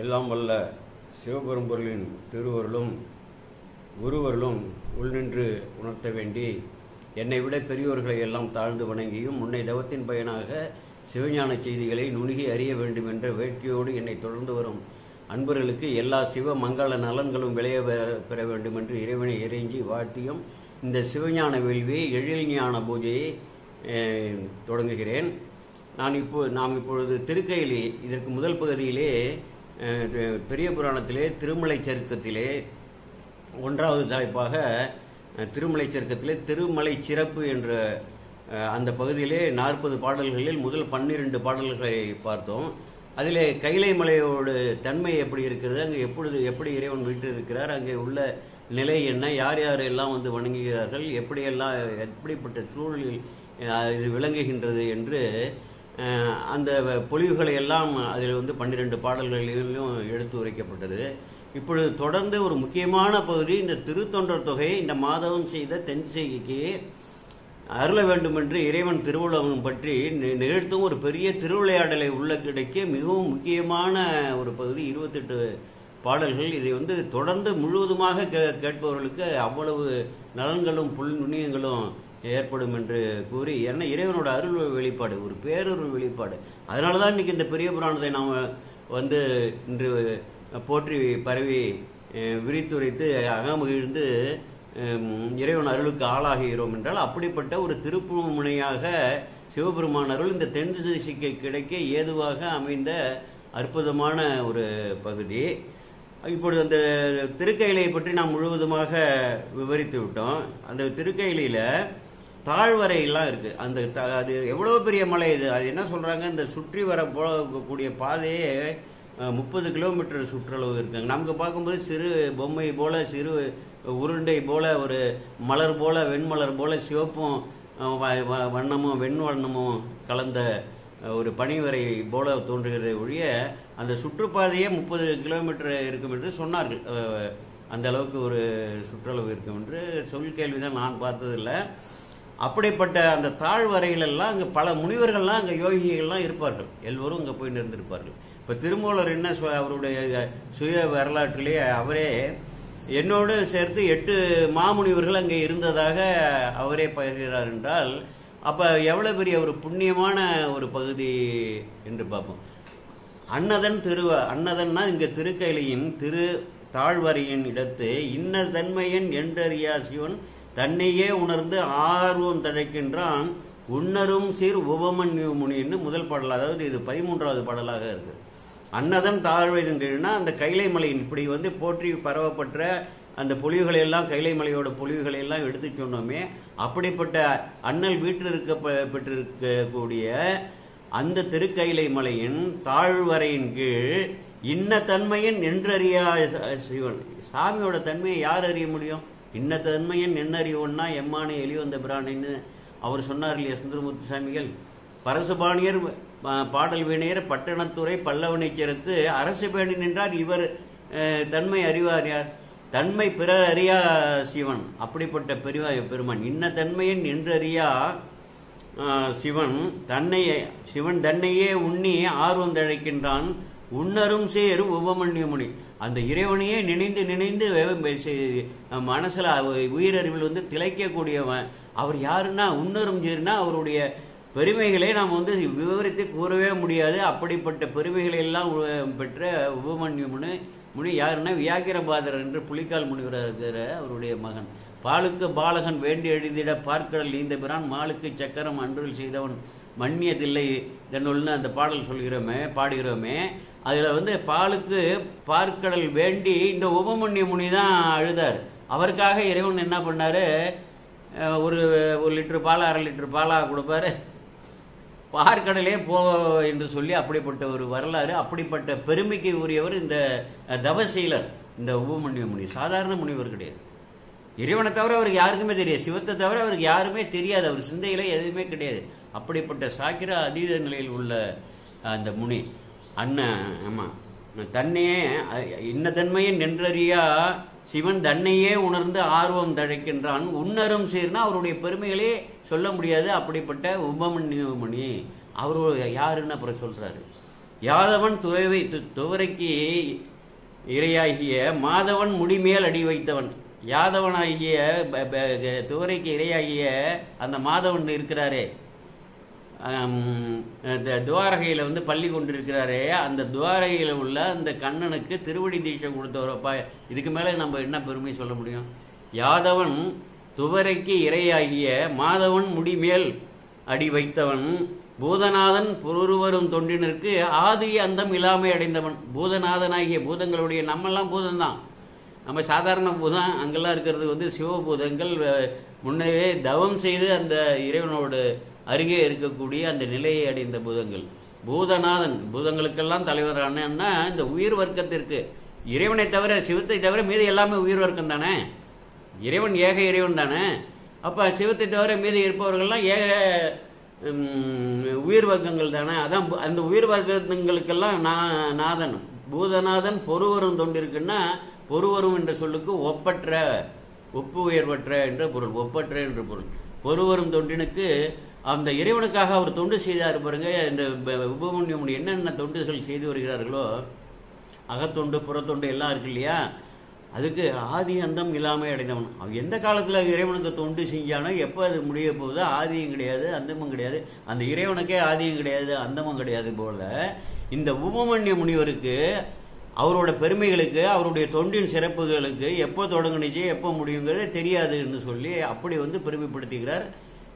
எல்லாம் வல்ல சிவபெரும்பொருளின் திருவருளும் குருவருளும் உள்நின்று உணர்த்த வேண்டி என்னை விட பெரியோர்களை எல்லாம் தாழ்ந்து வணங்கியும் முன்னை தவத்தின் பயனாக சிவஞான செய்திகளை நுணுகி அறிய வேண்டும் என்ற வேட்கையோடு என்னை தொடர்ந்து வரும் அன்பர்களுக்கு எல்லா சிவ மங்கள நலன்களும் விளைய பெற வேண்டும் என்று இறைவனை இறைஞ்சி வாழ்த்தியும் இந்த சிவஞான வேள்வி எழில் ஞான பூஜையை தொடங்குகிறேன். நாம் இப்பொழுது திருக்கையிலே இதற்கு முதல் பகுதியிலே பெரிய புராணத்திலே திருமலை சருக்கத்திலே 1வது தலைப்பாக திருமலை சருக்கத்திலே திருமலை சிறப்பு என்ற அந்த பகுதியிலே 40 பாடல்களில் முதல் 12 பாடல்களை பார்த்தோம். அதிலே கைலை மலையோடு தன்மை எப்படி இருக்கிறது, அங்கே எப்படி இறைவன் வீட்டு இருக்கிறார், அங்கே உள்ள நிலை என்ன, யார் யாரெல்லாம் வந்து வணங்குகிறார்கள், எப்படிப்பட்ட சூழலில் இது விளங்குகின்றது என்று அந்த பொலிவுகளை எல்லாம் அதில் வந்து 12 பாடல்களிலும் எடுத்து உரைக்கப்பட்டது. இப்பொழுது தொடர்ந்து ஒரு முக்கியமான பகுதி இந்த திருத்தொண்டர் தொகை இந்த மாதவம் செய்த தென்செய்கைக்கு அருள வேண்டும் என்று இறைவன் திருவுள்ளம் பற்றி நிகழ்த்தும் ஒரு பெரிய திருவிளையாடலை உள்ளடக்கிய மிகவும் முக்கியமான ஒரு பகுதி 28 பாடல்கள். இதை வந்து தொடர்ந்து முழுவதுமாக கேட்பவர்களுக்கு அவ்வளவு நலன்களும் புல் நுண்ணியங்களும் ஏற்படும் என்று கூறி, ஏன்னா இறைவனோட அருள் வெளிப்பாடு, ஒரு பேரருள் வெளிப்பாடு. அதனால தான் இன்றைக்கி இந்த பெரிய புராணத்தை நாம் வந்து இன்று போற்றி பரவி விரித்துரைத்து அகமகிழ்ந்து இறைவன் அருளுக்கு ஆளாகிறோம் என்றால் அப்படிப்பட்ட ஒரு திருப்புமுனையாக சிவபெருமான் அருள் இந்த தென் திசைக்கு கிடைக்க ஏதுவாக அமைந்த அற்புதமான ஒரு பகுதி. இப்பொழுது அந்த திருக்கையிலை பற்றி நாம் முழுவதுமாக விவரித்து விட்டோம். அந்த திருக்கையிலையில் தாழ்வரையெல்லாம் இருக்குது. அது எவ்வளோ பெரிய மலை இது, அது என்ன சொல்கிறாங்க, இந்த சுற்றி வர போகக்கூடிய பாதையே 30 கிலோமீட்டர் சுற்றளவு இருக்குங்க. நமக்கு பார்க்கும்போது சிறு பொம்மை போல, சிறு உருண்டை போல, ஒரு மலர் போல, வெண்மலர் போல சிவப்பும் வண்ணமும் வெண்வண்ணமும் கலந்த ஒரு பனிவரை போல தோன்றுகிறதை ஒழிய அந்த சுற்றுப்பாதையே 30 கிலோமீட்டர் இருக்கும் என்று சொன்னார்கள். அந்த அளவுக்கு ஒரு சுற்றளவு இருக்கும் என்று சொல் கேள்விதான், நான் பார்த்ததில்லை. அப்படிப்பட்ட அந்த தாழ்வரையிலெல்லாம் அங்கே பல முனிவர்கள்லாம் அங்கே யோகிகள்லாம் இருப்பார்கள். எல்லோரும் அங்கே போய் நிறந்திருப்பார்கள். இப்போ திருமூலர் என்ன அவருடைய சுய வரலாற்றிலே அவரே என்னோடு சேர்த்து 8 மாமுனிவர்கள் அங்கே இருந்ததாக அவரே பகிர்கிறார் என்றால் அப்போ எவ்வளோ பெரிய ஒரு புண்ணியமான ஒரு பகுதி என்று பார்ப்போம். அன்னதன்னா இங்கே திருக்கையிலையின் திரு தாழ்வரையின் இடத்து இன்ன தன்மையன் என்றறியா சிவன் தன்னையே உணர்ந்து ஆர்வம் தழைக்கின்றான் உன்னரும் சீர் உபமன்யு முனின்னு முதல் பாடல், அதாவது இது 13வது பாடலாக இருக்குது. அன்னதன் தாழ்வரைன்னா அந்த கைலை மலையின் இப்படி வந்து போற்றி பரவப்பட்ட அந்த பொலிவுகளை எல்லாம், கைலை மலையோட பொலிவுகளை எல்லாம் எடுத்து சொன்னோமே, அப்படிப்பட்ட அண்ணல் வீற்றிருக்கப்பட்டிருக்கக்கூடிய அந்த திருக்கைலை மலையின் தாழ்வரையின் கீழ் இன்ன தன்மையன் என்றறியா சிவன், சாமியோட தன்மையை யார் அறிய முடியும்? இன்ன தன்மையன் என்ன அறிவோன்னா எம்மானே எளிவந்த பிராணின்னு அவர் சொன்னார் இல்லையா சுந்தரமூர்த்தி சாமிகள். பரசுபாணியர் பாடல் வீணையர் பட்டணத்துறை பல்லவனை சேர்த்து அரசு பேணி நின்றார், இவர் தன்மை அறிவார் யார்? தன்மை பிறர் அறியா சிவன். அப்படிப்பட்ட பெருமான் இன்ன தன்மையன் என்றறியா சிவன் தன்னையே உண்ணி ஆர்வம் தழைக்கின்றான் உன்னரும் சேர் உபமன்யுமுனி. அந்த இறைவனையே நினைந்து மனசுல உயிரறிவில் வந்து திளைக்கக்கூடியவன் அவர் யாருன்னா உன்னரும் சேர்னா அவருடைய பெருமைகளை நாம் வந்து விவரித்து கூறவே முடியாது. அப்படிப்பட்ட பெருமைகளை எல்லாம் பெற்ற உபமன்யுமுனி யாருன்னா வியாக்கிரபாதர் என்று புலிக்கால் முனிவர் இருக்கிற அவருடைய மகன். பாலுக்கு பாலகன் வேண்டி எழுதிட பார்க்கடல் நீந்த பிரான் மாலுக்கு சக்கரம் அன்றில் செய்தவன் மன்னியதில்லை தன்னுள்னு அந்த பாடல் பாடுகிறோமே. அதில் வந்து பாலுக்கு பார்க்கடல் வேண்டி இந்த உபமன்யு முனி தான் அழுதார். அவருக்காக இறைவன் என்ன பண்ணாரு, ஒரு லிட்டர் பால் 1/2 லிட்டர் பாலாக கொடுப்பாரு, பார்க்கடலே போ என்று சொல்லி அப்படிப்பட்ட ஒரு வரலாறு. அப்படிப்பட்ட பெருமைக்கு உரியவர் இந்த தவசீலர், இந்த உபமன்யு முனி. சாதாரண முனிவர் கிடையாது. இறைவனை தவிர அவருக்கு யாருக்குமே தெரியாது, சிவத்தை தவிர அவருக்கு யாருமே தெரியாது, அவர் சிந்தையில எதுவுமே கிடையாது. அப்படிப்பட்ட சாக்கிர அதீத நிலையில் உள்ள அந்த முனி தன்னையே இன்ன தன்மையை நின்றறியா சிவன் தன்னையே உணர்ந்து ஆர்வம் தழைக்கின்றான் உன்னரும் சேர்னா அவருடைய பெருமைகளே சொல்ல முடியாது. அப்படிப்பட்ட உபமன்யு முனி அவர் யாருன்னு அப்புறம் சொல்றாரு. யாதவன் துவரைக்கு இரையாகிய மாதவன் முடிமேல் அடி வைத்தவன். யாதவனாகிய துவரைக்கு இரையாகிய அந்த மாதவன் இருக்கிறாரே, துவாரகையில் வந்து பள்ளி கொண்டிருக்கிறாரே, அந்த துவாரகையில் உள்ள அந்த கண்ணனுக்கு திருவடி தீட்சை கொடுத்தவரப்பா. இதுக்கு மேலே நம்ம என்ன பெருமை சொல்ல முடியும்? யாதவன் துவரைக்கு இரையாகிய மாதவன் முடிமேல் அடி வைத்தவன் பூதநாதன் பொருவரும் தொண்டினருக்கு ஆதி அந்தம் இல்லாமை அடைந்தவன். பூதநாதனாகிய பூதங்களுடைய, நம்மெல்லாம் பூதம்தான், நம்ம சாதாரண பூதம். அங்கெல்லாம் இருக்கிறது வந்து சிவபூதங்கள். முன்னவே தவம் செய்து அந்த இறைவனோடு அருகே இருக்கக்கூடிய அந்த நிலையை அடைந்த பூதங்கள். பூதநாதன் பூதங்களுக்கெல்லாம் தலைவரானா இந்த உயிர் வர்க்கத்திற்கு, இறைவனை தவிர சிவத்தை தவிர மீது எல்லாமே உயிர் வர்க்கம் தானே. இறைவன் ஏக இறைவன் தானே. அப்போ சிவத்தை தவிர மீது இருப்பவர்கள்லாம் ஏக உயிர் வர்க்கங்கள் தானே. அதான் அந்த உயிர் வர்க்கங்களுக்கெல்லாம் நாதன் பூதநாதன் பொருவரும் தொண்டிருக்குன்னா, பொருவரும் என்ற சொல்லுக்கு ஒப்பற்ற, ஒப்பு உயர்வற்ற என்ற பொருள், ஒப்பற்ற என்ற பொருள். பொருவரும் தொண்டினுக்கு அந்த இறைவனுக்காக அவர் தொண்டு செய்தார் பாருங்க. இந்த உபமன்யமுனி என்னென்ன தொண்டுகள் செய்து வருகிறார்களோ, அகத்தொண்டு புறத்தொண்டு எல்லாம் இருக்கு இல்லையா, அதுக்கு ஆதி அந்தம் இல்லாமல் அடைந்தவன். அவன் எந்த காலத்தில் இறைவனுக்கு தொண்டு செஞ்சானோ, எப்போ அது முடிய போகுதோ, ஆதியும் கிடையாது அந்தமும் கிடையாது. அந்த இறைவனுக்கே ஆதியும் கிடையாது அந்தமும் கிடையாது போல இந்த உபமன்ய முனிவருக்கு அவரோட பெருமைகளுக்கு, அவருடைய தொண்டின் சிறப்புகளுக்கு எப்போ தொடங்குனுச்சு எப்போ முடியுங்கிறது தெரியாதுன்னு சொல்லி அப்படி வந்து பெருமைப்படுத்துகிறார்.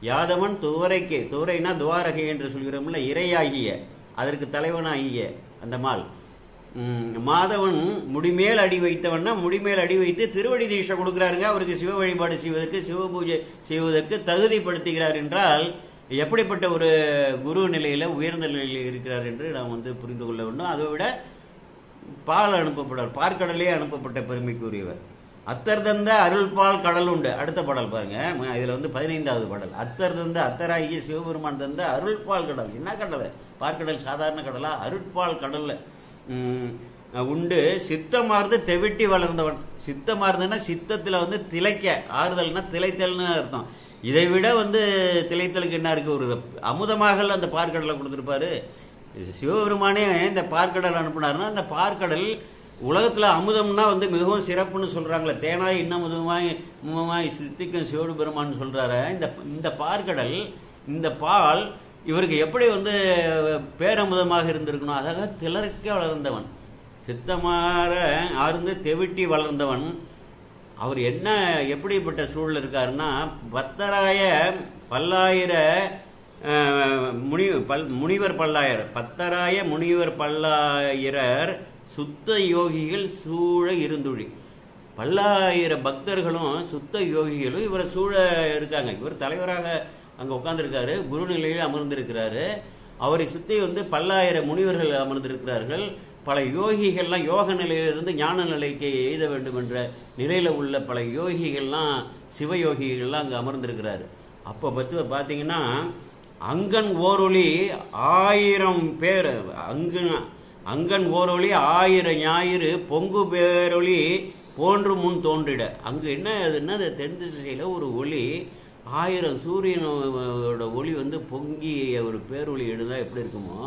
யாதவன் துவரைக்கு, துவரைனா துவாரகை என்று சொல்கிறோம்ல, இறையாகிய அதற்கு தலைவனாகிய அந்த மால் மாதவன் முடிமேல் அடி வைத்தவன்னா, முடிமேல் அடி வைத்து திருவடி தீட்சை கொடுக்குறாருங்க. அவருக்கு சிவ வழிபாடு செய்வதற்கு, சிவ பூஜை செய்வதற்கு தகுதிப்படுத்துகிறார் என்றால் எப்படிப்பட்ட ஒரு குரு நிலையில உயர்ந்த நிலையில் இருக்கிறார் என்று நாம் வந்து புரிந்து கொள்ள வேண்டும். அதை விட பால் அனுப்பப்படார், பார்க்கடலே அனுப்பப்பட்ட பெருமைக்குரியவர். அத்தர் தந்த அருள்பால் கடல் உண்டு. அடுத்த பாடல் பாருங்க, இதுல வந்து 15வது பாடல். அத்தர் தந்த, அத்தராகிய சிவபெருமான் தந்த அருள்பால் கடல். என்ன கடல்? பார்க்கடல் சாதாரண கடலா? அருட்பால் கடல்ல உண்டு. சித்தமார்ந்து தெவிட்டி வளர்ந்தவன். சித்தமார்ந்துன்னா சித்தத்தில் வந்து திளைக்க, ஆறுதல்னா திளைத்தல்னு அர்த்தம். இதை விட வந்து திளைத்தலுக்கு என்ன இருக்கு? ஒரு அமுதமாக அந்த பார்க்கடலை கொடுத்துருப்பாரு சிவபெருமானே. இந்த பார்க்கடல் அனுப்புனாருன்னா, அந்த பார்க்கடல் உலகத்தில் அமுதம்னா வந்து மிகவும் சிறப்புன்னு சொல்றாங்களே, தேனாய் இன்னும் முகமாய் சித்திக்கும் சிவபெருமான்னு சொல்றாரு. இந்த பார்க்கடல், இந்த பால் இவருக்கு எப்படி வந்து பேரமுதமாக இருந்திருக்கணும். அதாக திளர்க்க வளர்ந்தவன், சித்தமாற ஆர்ந்து தெவிட்டி வளர்ந்தவன். அவர் என்ன எப்படிப்பட்ட சூழல் இருக்காருன்னா, பத்தராய பல்லாயிர முனிவர் பல்லாயிரர், பத்தராய முனிவர் பல்லாயிரர் சுத்த யோகிகள் சூழ இருந்துழி. பல்லாயிர பக்தர்களும் சுத்த யோகிகளும் இவரை சூழ இருக்காங்க. இவர் தலைவராக அங்கே உட்கார்ந்துருக்காரு, குருநிலையில் அமர்ந்திருக்கிறாரு. அவரை சுற்றி வந்து பல்லாயிர முனிவர்கள் அமர்ந்திருக்கிறார்கள். பல யோகிகள்லாம் யோக நிலையிலிருந்து ஞான நிலைக்கு எய்த வேண்டும் என்ற நிலையில் உள்ள பல யோகிகள்லாம், சிவயோகிகள்லாம் அங்கே அமர்ந்திருக்கிறாரு. அப்போ பார்த்தீங்கன்னா, அங்கன் ஓரொளி 1000 பேர், அங்கன் ஓரொளி 1000 ஞாயிறு பொங்கு பேரொளி போன்று முன் தோன்றிட. அங்கு என்னது தென் திசையில் ஒரு ஒளி, 1000 சூரியனோட ஒளி வந்து பொங்கி ஒரு பேரொளி எழுந்தா எப்படி இருக்குமோ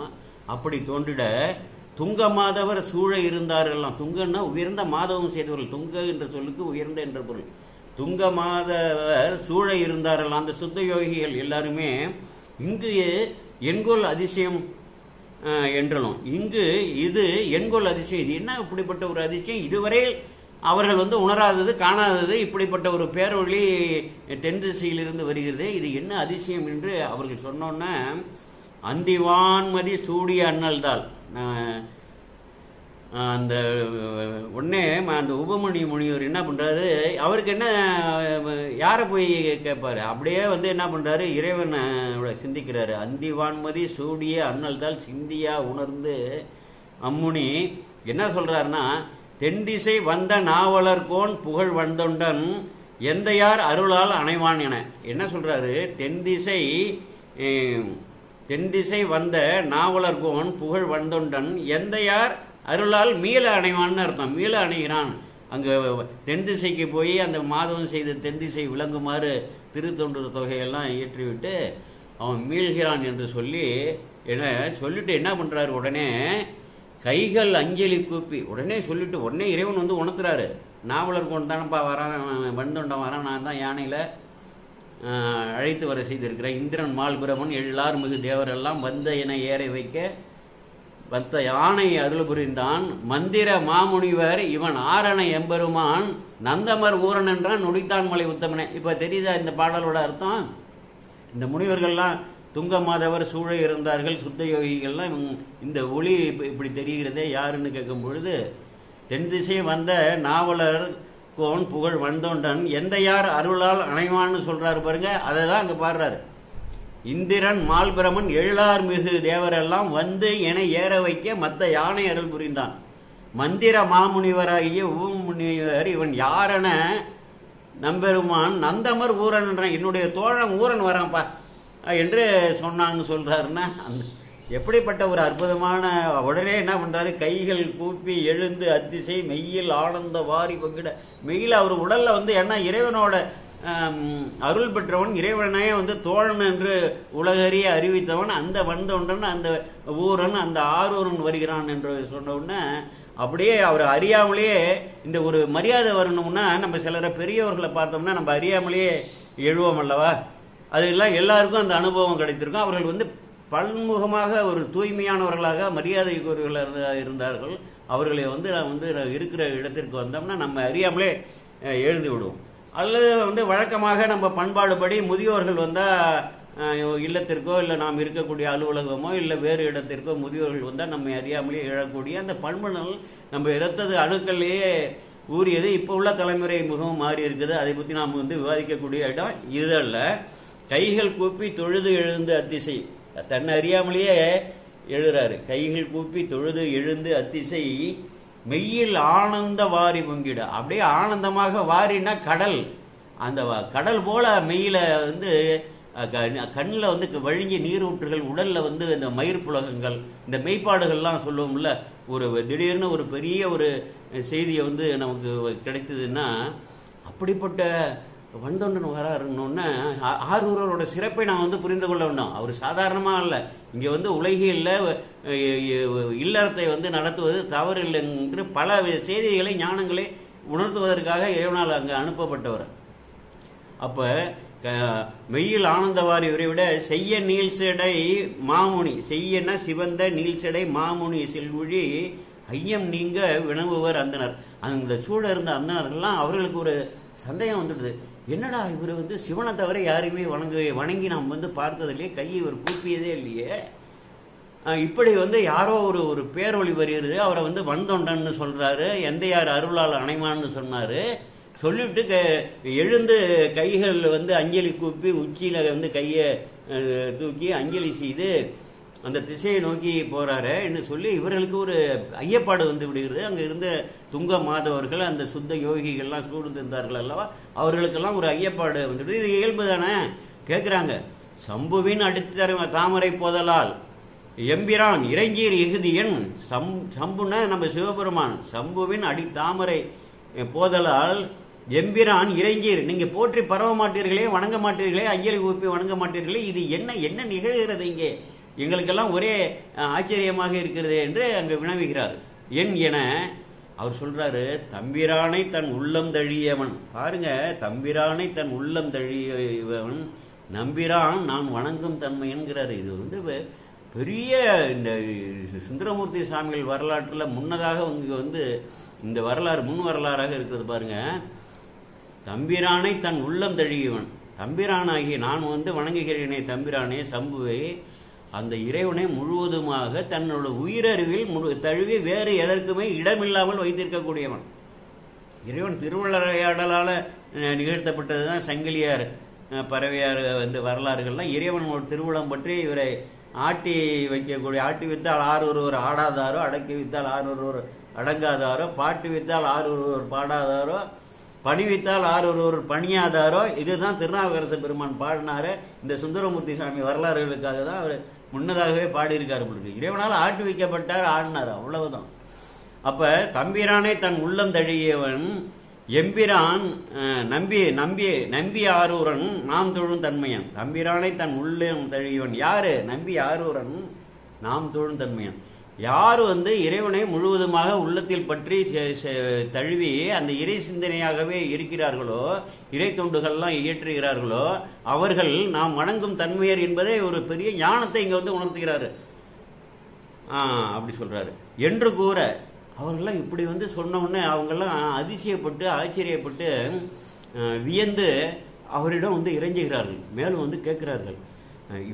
அப்படி தோன்றிட. துங்க மாதவர் சூழ இருந்தார்கள்லாம். துங்கன்னா உயர்ந்த மாதவம் செய்தவர்கள். துங்க என்ற சொல்லுக்கு உயர்ந்த என்ற பொருள். துங்க மாதவர் சூழ இருந்தார்கள்லாம். அந்த சுத்த யோகிகள் எல்லாருமே இங்கு எண்கொள் அதிசயம் என்றனும். இங்கு இது எண்கொள் அதிசயம். இது என்ன இப்படிப்பட்ட ஒரு அதிசயம்? இதுவரை அவர்கள் வந்து உணராதது, காணாதது, இப்படிப்பட்ட ஒரு பேரொளி தென் திசையிலிருந்து வருகிறது. இது என்ன அதிசயம் என்று அவர்கள் சொன்னோன்னா, அந்திவான்மதி சூடிய அண்ணல்தாள். அந்த உடனே அந்த உபமணி முனிவர் என்ன பண்றாரு, அவருக்கு என்ன, யாரை போய் கேட்பாரு, அப்படியே வந்து என்ன பண்றாரு, இறைவனை சிந்திக்கிறாரு. அந்திவான்மதி சூடிய அண்ணல்தாள் சிந்தியா உணர்ந்து அம்முனி என்ன சொல்றாருன்னா, தென்திசை வந்த நாவலர்கோன் புகழ் வந்தொண்டன் எந்தையார் அருளால் அணைவான் என. என்ன சொல்றாரு, தென்திசை வந்த நாவலர்கோன் புகழ் வந்தொண்டன் எந்தையார் அருளால் மீள அணைவான்னு அர்த்தம். மீள அணைகிறான். அங்கே தென் திசைக்கு போய் அந்த மாதவன் செய்த தென் திசை விளங்குமாறு திருத்தொண்டு தொகையெல்லாம் இயற்றிவிட்டு அவன் மீள்கிறான் என்று சொல்லி என சொல்லிட்டு என்ன பண்ணுறாரு, உடனே கைகள் அஞ்சலி கூப்பி உடனே சொல்லிட்டு உடனே இறைவன் வந்து உணர்த்துறாரு. நாவலர் கொண்டு தானப்பா வரான், வந்தொண்டம் வரான், நான் தான் யானையில் அழைத்து வர செய்திருக்கிறேன். இந்திரன் மால்பிரமன் எழிலார் மிகு தேவரெல்லாம் வந்த என ஏற வைக்க வந்த யானை அருள் புரிந்தான். மந்திர மாமுனிவர் இவன் ஆரணை எம்பெருமான் நந்தமர் ஊரன் என்றான் நொடித்தான் மலை உத்தமனே. இப்போ தெரியுதா இந்த பாடலோட அர்த்தம்? இந்த முனிவர்கள்லாம் துங்க மாதவர் சூழ இருந்தார்கள், சுத்த யோகிகள்லாம். இந்த ஒளி இப்படி தெரிகிறதே யாருன்னு கேட்கும் பொழுது, தென் திசை வந்த நாவலர் கோன் புகழ் வந்தோண்டன் எந்த யார் அருளால் அணைவான்னு சொல்றாரு பாருங்க. அதை தான் அங்கே பாடுறாரு. இந்திரன் மால்பிரமன் எழிலார் மிகு தேவரெல்லாம் வந்து என ஏற வைக்க மத்த யானை அருள் புரிந்தான். மந்திர மாமுனிவராகிய ஊமுனிவர் இவன் யாரென நம்பெருமான் நந்தமர் ஊரன் என்றான். என்னுடைய தோழன் ஊரன் வரான்ப்பா என்று சொன்னான்னு சொல்றாருன்னா, அந்த எப்படிப்பட்ட ஒரு அற்புதமான. உடனே என்ன பண்றாரு, கைகள் கூப்பி எழுந்து அத்திசை மெய்யில் ஆனந்த வாரி பங்கிட. மெய்யில் அவர் உடல்ல வந்து என்ன இறைவனோட அருள் பெற்றவன், இறைவனே வந்து தோழன் என்று உலகறிய அறிவித்தவன், அந்த வந்தொன்றன் அந்த ஊரன் அந்த ஆரூரன் வருகிறான் என்று சொன்ன உடனே அப்படியே அவர் அறியாமலேயே இந்த ஒரு மரியாதை வரணும்னா, நம்ம சிலரை பெரியவர்களை பார்த்தோம்னா நம்ம அறியாமலேயே எழுவோம் அல்லவா, அதெல்லாம் எல்லாருக்கும் அந்த அனுபவம் கிடைத்திருக்கும். அவர்கள் வந்து பன்முகமாக ஒரு தூய்மையானவர்களாக மரியாதைக்குரியவர்களாக இருந்தார்கள். அவர்களை வந்து இருக்கிற இடத்திற்கு வந்தோம்னா நம்ம அறியாமலே எழுந்து விடுவோம். அல்லது வந்து வழக்கமாக நம்ம பண்பாடுபடி முதியோர்கள் வந்தால் இல்லத்திற்கோ இல்லை நாம் இருக்கக்கூடிய அலுவலகமோ இல்லை வேறு இடத்திற்கோ முதியோர்கள் வந்தால் நம்ம அறியாமலே எழக்கூடிய அந்த பண்புகள் நம்ம இரத்தது அணுக்கள்லேயே ஊறியது. இப்போ உள்ள தலைமுறை மிகவும் மாறி இருக்குது. அதை பற்றி நாம் வந்து விவாதிக்கக்கூடிய இடம் இது அல்ல. கைகள் கூப்பி தொழுது எழுந்து அத்திசை, தன்னை அறியாமலேயே எழுறாரு. கைகள் கூப்பி தொழுது எழுந்து அத்திசை மெய்யில் ஆனந்த வாரி பொங்கிட. அப்படியே ஆனந்தமாக வாரினா கடல், அந்த கடல் போல மெய்யில வந்து கண்ணில் வந்து வழிஞ்சி நீரூற்றுகள், உடல்ல வந்து இந்த மயிர்ப்புலகங்கள், இந்த மெய்ப்பாடுகள்லாம் சொல்லுவோம்ல. ஒரு திடீர்னு ஒரு பெரிய ஒரு செய்தியை வந்து நமக்கு கிடைத்ததுன்னா, அப்படிப்பட்ட வந்தொண்டன் வராருன்னொன்னே ஆரூரோட சிறப்பை நான் வந்து புரிந்து கொள்ள வேண்டும். அவர் சாதாரணமாக இல்லை, இங்கே வந்து உலகில் இல்லறத்தை வந்து நடத்துவது தவறு இல்லை என்று பல செய்திகளை ஞானங்களை உணர்த்துவதற்காக இறைவனால் அங்கே அனுப்பப்பட்டவர். அப்போ மெய்யில் ஆனந்தவாரி விட செய்ய நீள்செடை மாமுனி, செய்யனா சிவந்த நீள்செடை மாமுனி செல்வழி ஐயம் நீங்க வினவுவர் அந்தனர். அந்த சூழ இருந்த அந்தனர்கள்லாம் அவர்களுக்கு ஒரு சந்தேகம் வந்துடுது. என்னடா இவர் வந்து சிவனை தவிர யாரையுமே வணங்கி நாம் வந்து பார்த்ததில்லையே, கையை இவர் கூப்பியதே இல்லையே, இப்படி வந்து யாரோ ஒரு பேரொளி வருகிறது, அவரை வந்து வந்தொண்டன்னு சொல்றாரு, எந்த யார் அருளால் அணைவான்னு சொன்னாரு, சொல்லிவிட்டு எழுந்து கைகள் வந்து அஞ்சலி கூப்பி உச்சியில வந்து கையை தூக்கி அஞ்சலி செய்து அந்த திசையை நோக்கி போறாரு என்று சொல்லி இவர்களுக்கு ஒரு ஐயப்பாடு வந்து விடுகிறது. அங்கே இருந்த துங்க மாதவர்கள் அந்த சுத்த யோகிகள்லாம் சூழ்ந்திருந்தார்கள் அல்லவா, அவர்களுக்கெல்லாம் ஒரு ஐயப்பாடு வந்துவிடுது. இது இயல்பு தானே. கேட்குறாங்க, சம்புவின் அடித்த தாமரை போதலால் எம்பிரான் இறைஞ்சீர் எகுதியன். சம்புன்னா நம்ம சிவபெருமான், சம்புவின் அடி தாமரை போதலால் எம்பிரான் இறைஞ்சீர், நீங்க போற்றி பரவ மாட்டீர்களே, வணங்க மாட்டீர்களே, அஞ்சலி கூப்பி வணங்க மாட்டீர்களே, இது என்ன நிகழ்கிறது இங்கே, எங்களுக்கெல்லாம் ஒரே ஆச்சரியமாக இருக்கிறது என்று அங்கு வினவுகிறார். என் என அவர் சொல்றாரு, தம்பிரானை தன் உள்ளம் தழியவன். பாருங்க, தம்பிரானை தன் உள்ளம் தழியவன் நம்பிரான் நான் வணங்கும் தன்மை என்கிறாரு. இது வந்து பெரிய இந்த சுந்தரமூர்த்தி சாமிகள் வரலாற்றில் முன்னதாக இங்கே வந்து இந்த வரலாறு முன் வரலாறாக இருக்கிறது. பாருங்க, தம்பிரானை தன் உள்ளம் தழியவன், தம்பிரானாகி நான் வந்து வணங்குகிறேனே தம்பிரானே சம்புவை, அந்த இறைவனை முழுவதுமாக தன்னோட உயிரறிவில் தழுவி வேறு எதற்குமே இடமில்லாமல் வைத்திருக்கக்கூடியவன். இறைவன் திருவிளையாடலால் நிகழ்த்தப்பட்டது தான் சங்கிலியார் பறவையார் வந்து வரலாறுகள்லாம். இறைவன் ஒரு திருவிழம் பற்றி இவரை ஆட்டி வைக்கக்கூடிய, ஆட்டி வித்தால் ஆறு ஒருவர் ஆடாதாரோ, அடக்கி வித்தால் ஆறு ஒருவர் அடங்காதாரோ, பாட்டு வித்தால் ஆறு ஒருவர் பாடாதாரோ, பணி வித்தால் ஆறு ஒருவர் பணியாதாரோ, இதுதான் திருநாவுக்கரசு பெருமான் பாடினாரு. இந்த சுந்தரமூர்த்தி சாமி வரலாறுகளுக்காக தான் அவர் முன்னதாகவே பாடியிருக்காரு. இறைவனால் ஆட்டி வைக்கப்பட்டார், ஆடினார், அவ்வளவுதான். அப்ப தம்பிரானே தன் உள்ளம் தழியவன் எம்பிரான் நம்பி ஆரூரன் நாம் தொழும் தன்மையன். தம்பிரானை தன் உள்ளம் தழியவன் யாரு? நம்பி ஆரூரன் நாம் தொழும் தன்மையான். யார் இறைவனை முழுவதுமாக உள்ளத்தில் பற்றி தழுவி அந்த இறை சிந்தனையாகவே இருக்கிறார்களோ, இறை தொண்டுகள்லாம் இயற்றுகிறார்களோ, அவர்கள் நாம் வணங்கும் தன்மையர் என்பதே ஒரு பெரிய ஞானத்தை இங்க உணர்த்துகிறாரு. அப்படி சொல்றாரு என்று கூற அவர்கள்லாம் இப்படி சொன்ன உடனே அவங்கெல்லாம் அதிசயப்பட்டு ஆச்சரியப்பட்டு வியந்து அவரிடம் இறைஞ்சுகிறார்கள். மேலும் கேட்கிறார்கள்,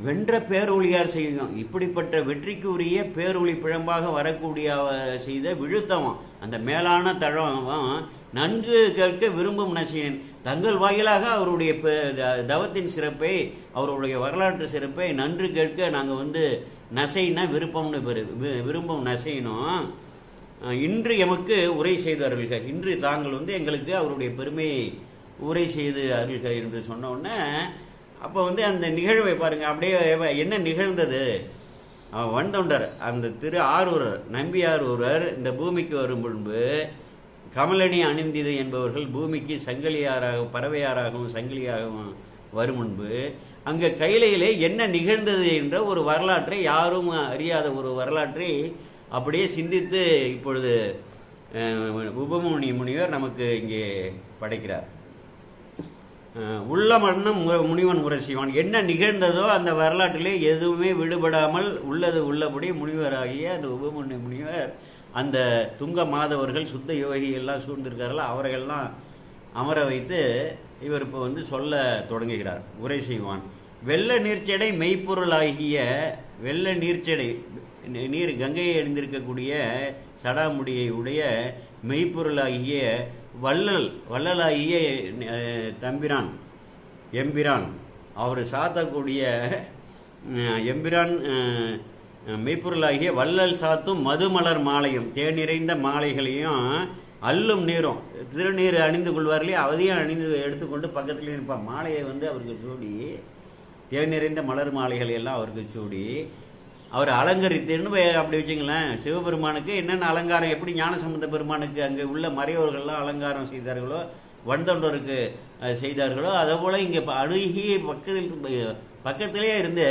வென்ற பேரொழியார் செய்யும் இப்படிப்பட்ட வெற்றிக்கு உரிய பேரொழி பிழம்பாக வரக்கூடிய செய்த விழுத்தவன் அந்த மேலான தழவன் நன்கு கேட்க விரும்பும் நசையன். தங்கள் வாயிலாக அவருடைய தவத்தின் சிறப்பை, அவருடைய வரலாற்று சிறப்பை நன்று கேட்க நாங்கள் நசைனா விருப்பம்னு விரும்பும் நசையினும் இன்று எமக்கு உரை செய்து அருள்க. இன்று தாங்கள் எங்களுக்கு அவருடைய பெருமையை உரை செய்து அருள்க என்று சொன்ன உடனே அப்போ அந்த நிகழ்வை பாருங்க. அப்படியே என்ன நிகழ்ந்தது? வந்தொண்டர் அந்த திரு ஆரூரர் நம்பியாரூரர் இந்த பூமிக்கு வரும் முன்பு கமலணி அணிந்திது என்பவர்கள் பூமிக்கு சங்கிலியாராக பறவையாராகவும் சங்கிலியாகவும் வரும் முன்பு அங்கே கையிலையிலே என்ன நிகழ்ந்தது என்ற ஒரு வரலாற்றை, யாரும் அறியாத ஒரு வரலாற்றை அப்படியே சிந்தித்து இப்பொழுது உபமுனி முனிவர் நமக்கு இங்கே படைக்கிறார். உள்ள மன்னம் முனிவன் உரை செய்வான். என்ன நிகழ்ந்ததோ அந்த வரலாற்றிலே எதுவுமே விடுபடாமல் உள்ளது உள்ளபடி முனிவராகிய அந்த உபமுனி முனிவர் அந்த துங்க மாதவர்கள் சுத்த யோகி எல்லாம் சூழ்ந்திருக்கார்கள், அவர்களெல்லாம் அமர வைத்து இவர் இப்போ சொல்ல தொடங்குகிறார். உரை செய்வான். வெள்ள நீர்ச்சடை மெய்ப்பொருளாகிய வெள்ள நீர்ச்சடை நீர் கங்கையை அணிந்திருக்கக்கூடிய சடாமுடியை உடைய மெய்ப்பொருளாகிய வள்ளலாகிய தம்பிரான் எம்பிரான் அவர் சாத்தக்கூடிய எம்பிரான் மெய்ப்பொருளாகிய வள்ளல் சாத்தும் மதுமலர் மாலையும் தேனிறைந்த மாலைகளையும் அள்ளும் நீரும் திருநீர் அணிந்து கொள்வார்களே அதையும் அணிந்து எடுத்துக்கொண்டு பக்கத்துலேயே இருப்பான். மாலையை அவருக்கு சூடி தேனிறைந்த மலர் மாலைகளை எல்லாம் அவருக்கு சூடி அவர் அலங்கரித்துன்னு அப்படி வச்சுங்களேன். சிவபெருமானுக்கு என்னென்ன அலங்காரம், எப்படி ஞானசம்பந்த பெருமானுக்கு அங்கே உள்ள மறையோர்கள்லாம் அலங்காரம் செய்தார்களோ, வந்தொண்டருக்கு செய்தார்களோ, அதே போல் இங்கே அணுகி பக்கத்திலே இருந்து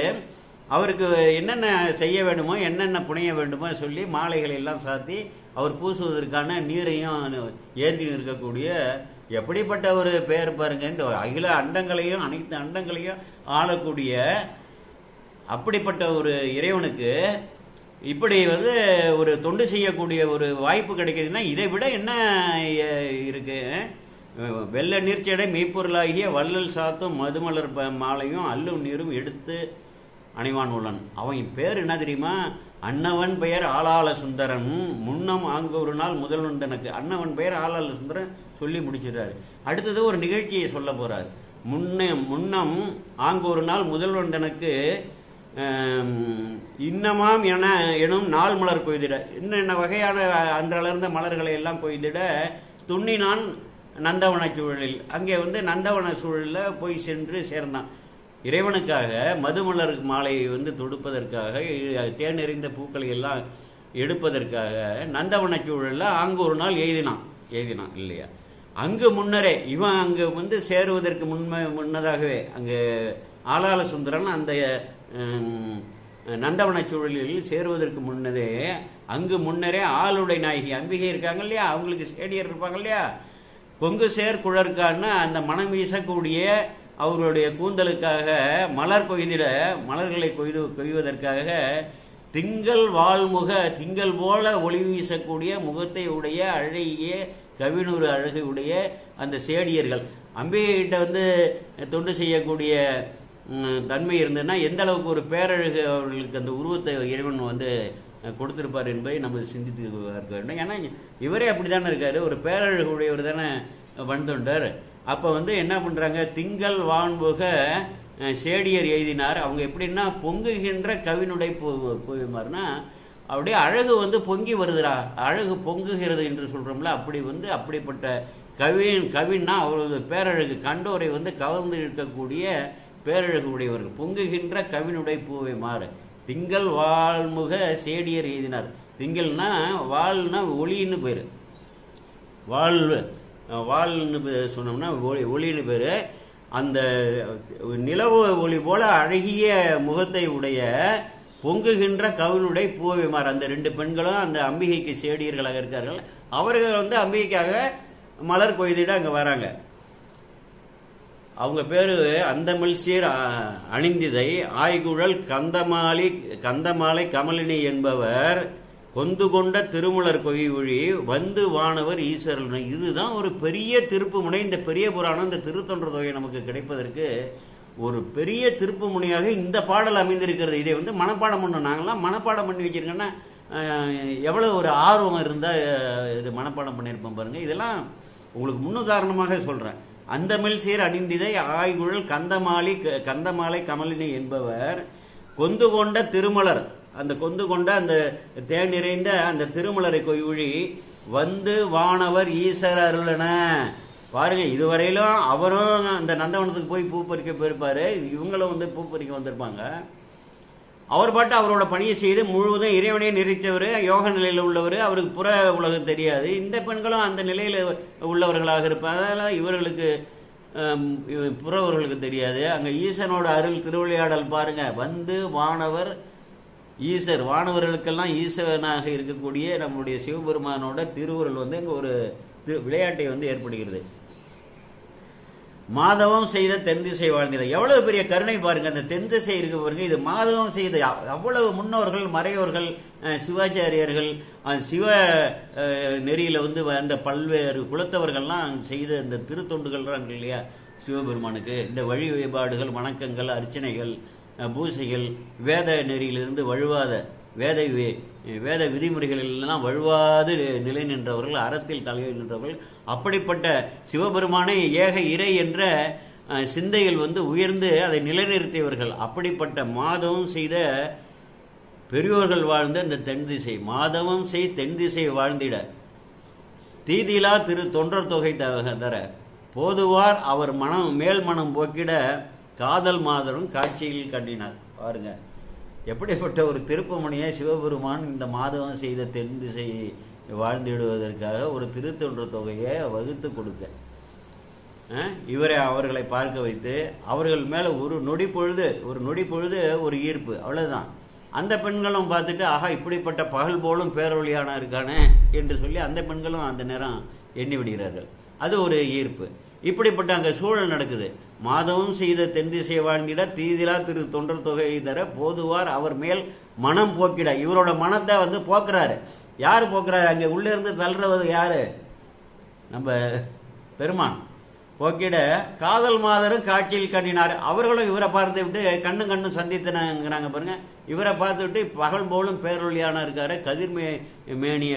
அவருக்கு என்னென்ன செய்ய வேண்டுமோ என்னென்ன புனைய வேண்டுமோ சொல்லி மாலைகளை எல்லாம் சாத்தி அவர் பூசுவதற்கான நீரையும் ஏந்தி இருக்கக்கூடிய எப்படிப்பட்ட ஒரு பெயர் பாருங்க. இந்த அகில அண்டங்களையும் அனைத்து அண்டங்களையும் ஆளக்கூடிய அப்படிப்பட்ட ஒரு இறைவனுக்கு இப்படி ஒரு தொண்டு செய்யக்கூடிய ஒரு வாய்ப்பு கிடைக்குதுன்னா இதை விட என்ன இருக்கு? வெள்ள நீர்ச்சடை மெய்ப்பொருளாகிய வள்ளல் சாத்தும் மதுமலர் மாலையும் அல்லும் நீரும் எடுத்து அணிவான் உள்ளன். அவன் பேர் என்ன தெரியுமா? அன்னவன் பெயர் ஆளாள சுந்தரன் முன்னம் ஆங்கு ஒரு நாள் முதல்வன் தனக்கு. அன்னவன் பெயர் ஆளாள சுந்தரன் சொல்லி முடிச்சிடுறாரு. அடுத்தது ஒரு நிகழ்ச்சியை சொல்ல போறார். முன்னம் ஆங்கு ஒரு நாள் முதல்வன் தனக்கு இன்னமாம் எனும் நாள் மலர் கொய்திட, என்னென்ன வகையான அன்றளர்ந்த மலர்களை எல்லாம் கொய்திட துண்ணினான் நந்தவன சூழலில். அங்கே நந்தவன சூழலில் போய் சென்று சேர்ந்தான். இறைவனுக்காக மதுமலர் மாலையை தொடுப்பதற்காக தேனெறிந்த பூக்களை எல்லாம் எடுப்பதற்காக நந்தவன சூழலில் அங்கு ஒரு நாள் எழுதினான் இல்லையா? அங்கு முன்னரே இவன் அங்கு சேருவதற்கு முன்னதாகவே அங்கு ஆளாள சுந்தரன் அந்த நந்தவன சூழலில் சேருவதற்கு முன்னதே அங்கு முன்னரே ஆளுடை நாயகி அம்பிகை இருக்காங்க இல்லையா, அவங்களுக்கு சேடியர் இருப்பாங்க இல்லையா, கொங்கு சேர் குழற்கான்னு அந்த மனம் வீசக்கூடிய அவருடைய கூந்தலுக்காக மலர்களை கொய்வதற்காக திங்கள் வாழ்முக திங்கள் போல ஒளி வீசக்கூடிய முகத்தை உடைய அழகிய கவினூறு அழகை உடைய அந்த சேடியர்கள் அம்பிகைகிட்ட தொண்டு செய்யக்கூடிய தன்மை இருந்ததுன்னா எந்த அளவுக்கு ஒரு பேரழகு அவர்களுக்கு அந்த உருவத்தை இறைவன் கொடுத்திருப்பார் என்பதை நம்ம சிந்தித்து பார்க்க வேண்டும். ஏன்னா இவரே அப்படித்தானே இருக்காரு, ஒரு பேரழகு உடையவர் தானே வந்தொண்டர். அப்போ என்ன பண்றாங்க, திங்கள் வான்புக சேடியர் எழுதினார். அவங்க எப்படின்னா பொங்குகின்ற கவினுடை போய்மாறுனா அப்படியே அழகு பொங்கி வருதுரா, அழகு பொங்குகிறது என்று சொல்றோம்ல, அப்படி அப்படிப்பட்ட கவின்னா அவரது பேரழகு கண்டோரை கவர்ந்து இருக்கக்கூடிய பேரழகு உடையவர்கள். பொங்குகின்ற கவினுடை பூவை மாறு திங்கள் வாழ்முக சேடியர் எழுதினார். திங்கள்னா வாழ்னா ஒளின்னு பேரு, வாழ்னு சொன்னோம்னா ஒளின்னு பேரு. அந்த நிலவு ஒளி போல அழகிய முகத்தை உடைய பொங்குகின்ற கவுனுடை பூவைமார். அந்த 2 பெண்களும் அந்த அம்பிகைக்கு சேடியர்களாக இருக்கார்கள். அவர்கள் வந்து அம்பிகைக்காக மலர் கொய்திட அங்க வராங்க. அவங்க பேரு அந்தமிழ் சீர் அணிந்திதை ஆய்குழல் கந்தமாலை கமலினி என்பவர் கொந்து கொண்ட திருமலர் கொய்வொழி வந்து வானவர் ஈஸ்வரன். இதுதான் ஒரு பெரிய திருப்பு முனை. இந்த பெரிய புராணம், இந்த திருத்தொண்டர் தொகை நமக்கு கிடைப்பதற்கு ஒரு பெரிய திருப்பு முனையாக இந்த பாடல் அமைந்திருக்கிறது. இதை வந்து மனப்பாடம் பண்ணணும். நாங்களாம் மனப்பாடம் பண்ணி வச்சிருக்கோன்னா எவ்வளோ ஒரு ஆர்வம் இருந்தால் இது மனப்பாடம் பண்ணியிருப்போம் பாருங்க. இதெல்லாம் உங்களுக்கு முன்னுதாரணமாக சொல்கிறேன். அந்தமிழ் சீர் அணிந்திதை ஆய்குழல் கந்தமாலை கமலினி என்பவர் கொந்து கொண்ட திருமலர், அந்த கொந்து கொண்ட அந்த தேன் நிறைந்த அந்த திருமலரை கொய்வொழி வந்து வானவர் ஈஸ்வர அருளன. பாருங்க, இதுவரையிலும் அவரும் அந்த நந்தவனத்துக்கு போய் பூ பறிக்க போயிருப்பாரு, இவங்களும் வந்து பூ பறிக்க வந்திருப்பாங்க. அவர் பாட்டு அவரோட பணியை செய்து முழுவதும் இறைவனையே நிறைத்தவர், யோக நிலையில் உள்ளவர். அவருக்கு புற உலகம் தெரியாது. இந்த பெண்களும் அந்த நிலையில் உள்ளவர்களாக இருப்பாங்க. அதனால் இவர்களுக்கு புறவர்களுக்கு தெரியாது. அங்கே ஈசனோட அருள் திருவிளையாடல் பாருங்க. வந்து வானவர் ஈசர், வானவர்களுக்கெல்லாம் ஈசனாக இருக்கக்கூடிய நம்முடைய சிவபெருமானோட திருவுருள் வந்து இங்கே ஒரு விளையாட்டை வந்து ஏற்படுகிறது. மாதவம் செய்த தென் திசை வாழ்ந்திட. எவ்வளவு பெரிய கருணை பாருங்க. அந்த தென் திசை இருக்க பாருங்க. இது மாதவம் செய்த அவ்வளவு முன்னோர்கள், மறையோர்கள், சிவாச்சாரியர்கள், சிவ நெறியில வந்து அந்த பல்வேறு குலத்தவர்கள்லாம் செய்த இந்த திருத்தொண்டுகள் இல்லையா சிவபெருமானுக்கு. இந்த வழி வழிபாடுகள், வணக்கங்கள், அர்ச்சனைகள், பூசைகள், வேத நெறியிலிருந்து வழுவாத வேத விதிமுறைகளெல்லாம் வழுவாது நிலை நின்றவர்கள், அறத்தில் தலை நின்றவர்கள். அப்படிப்பட்ட சிவபெருமானை ஏக இறை என்ற சிந்தையில் வந்து உயர்ந்து அதை நிலைநிறுத்தியவர்கள். அப்படிப்பட்ட மாதவம் செய்த பெரியோர்கள் வாழ்ந்த இந்த தென் திசை, மாதவம் செய் தென் திசை வாழ்ந்திட தீதிலா திரு தொண்டர் தொகை தர போதுவார் அவர் மனம் மேல் மனம் போக்கிட காதல் மாதரும் காட்சியில் கண்டினார். பாருங்க, எப்படிப்பட்ட ஒரு திருப்பமுனையை சிவபெருமான் இந்த மாதவம் செய்த தென் திசையை வாழ்ந்திடுவதற்காக ஒரு திருத்தொண்டர் தொகையை வகுத்து கொடுக்க அவர்களை பார்க்க வைத்து அவர்கள் மேலே ஒரு நொடி பொழுது ஒரு ஈர்ப்பு, அவ்வளவுதான். அந்த பெண்களும் பார்த்துட்டு ஆஹா இப்படிப்பட்ட பகல் போலும் பேரொழியான இருக்கானே என்று சொல்லி அந்த பெண்களும் அந்த நேரம் எண்ணி விடுகிறார்கள். அது ஒரு ஈர்ப்பு. இப்படிப்பட்ட அங்கே சூழல் நடக்குது. மாதவம் செய்த தென் திசை வாழ்ந்திட தீதிலா திரு தொண்டர் தொகை தர போதுவார் அவர் மேல் மனம் போக்கிட. இவரோட மனத்தை வந்து போக்குறாரு. யாரு போக்குறாரு? அங்கே உள்ளே இருந்து தள்ளுறவர் யாரு? நம்ம பெருமான் போக்கிட காதல் மாதரும் காட்சியில் கண்டினார். அவர்களும் இவரை பார்த்து விட்டு கண்ணு சந்தித்தனாங்கிறாங்க பாருங்க. இவரை பார்த்து விட்டு பகல் போலும் பேரொழியான இருக்காரு,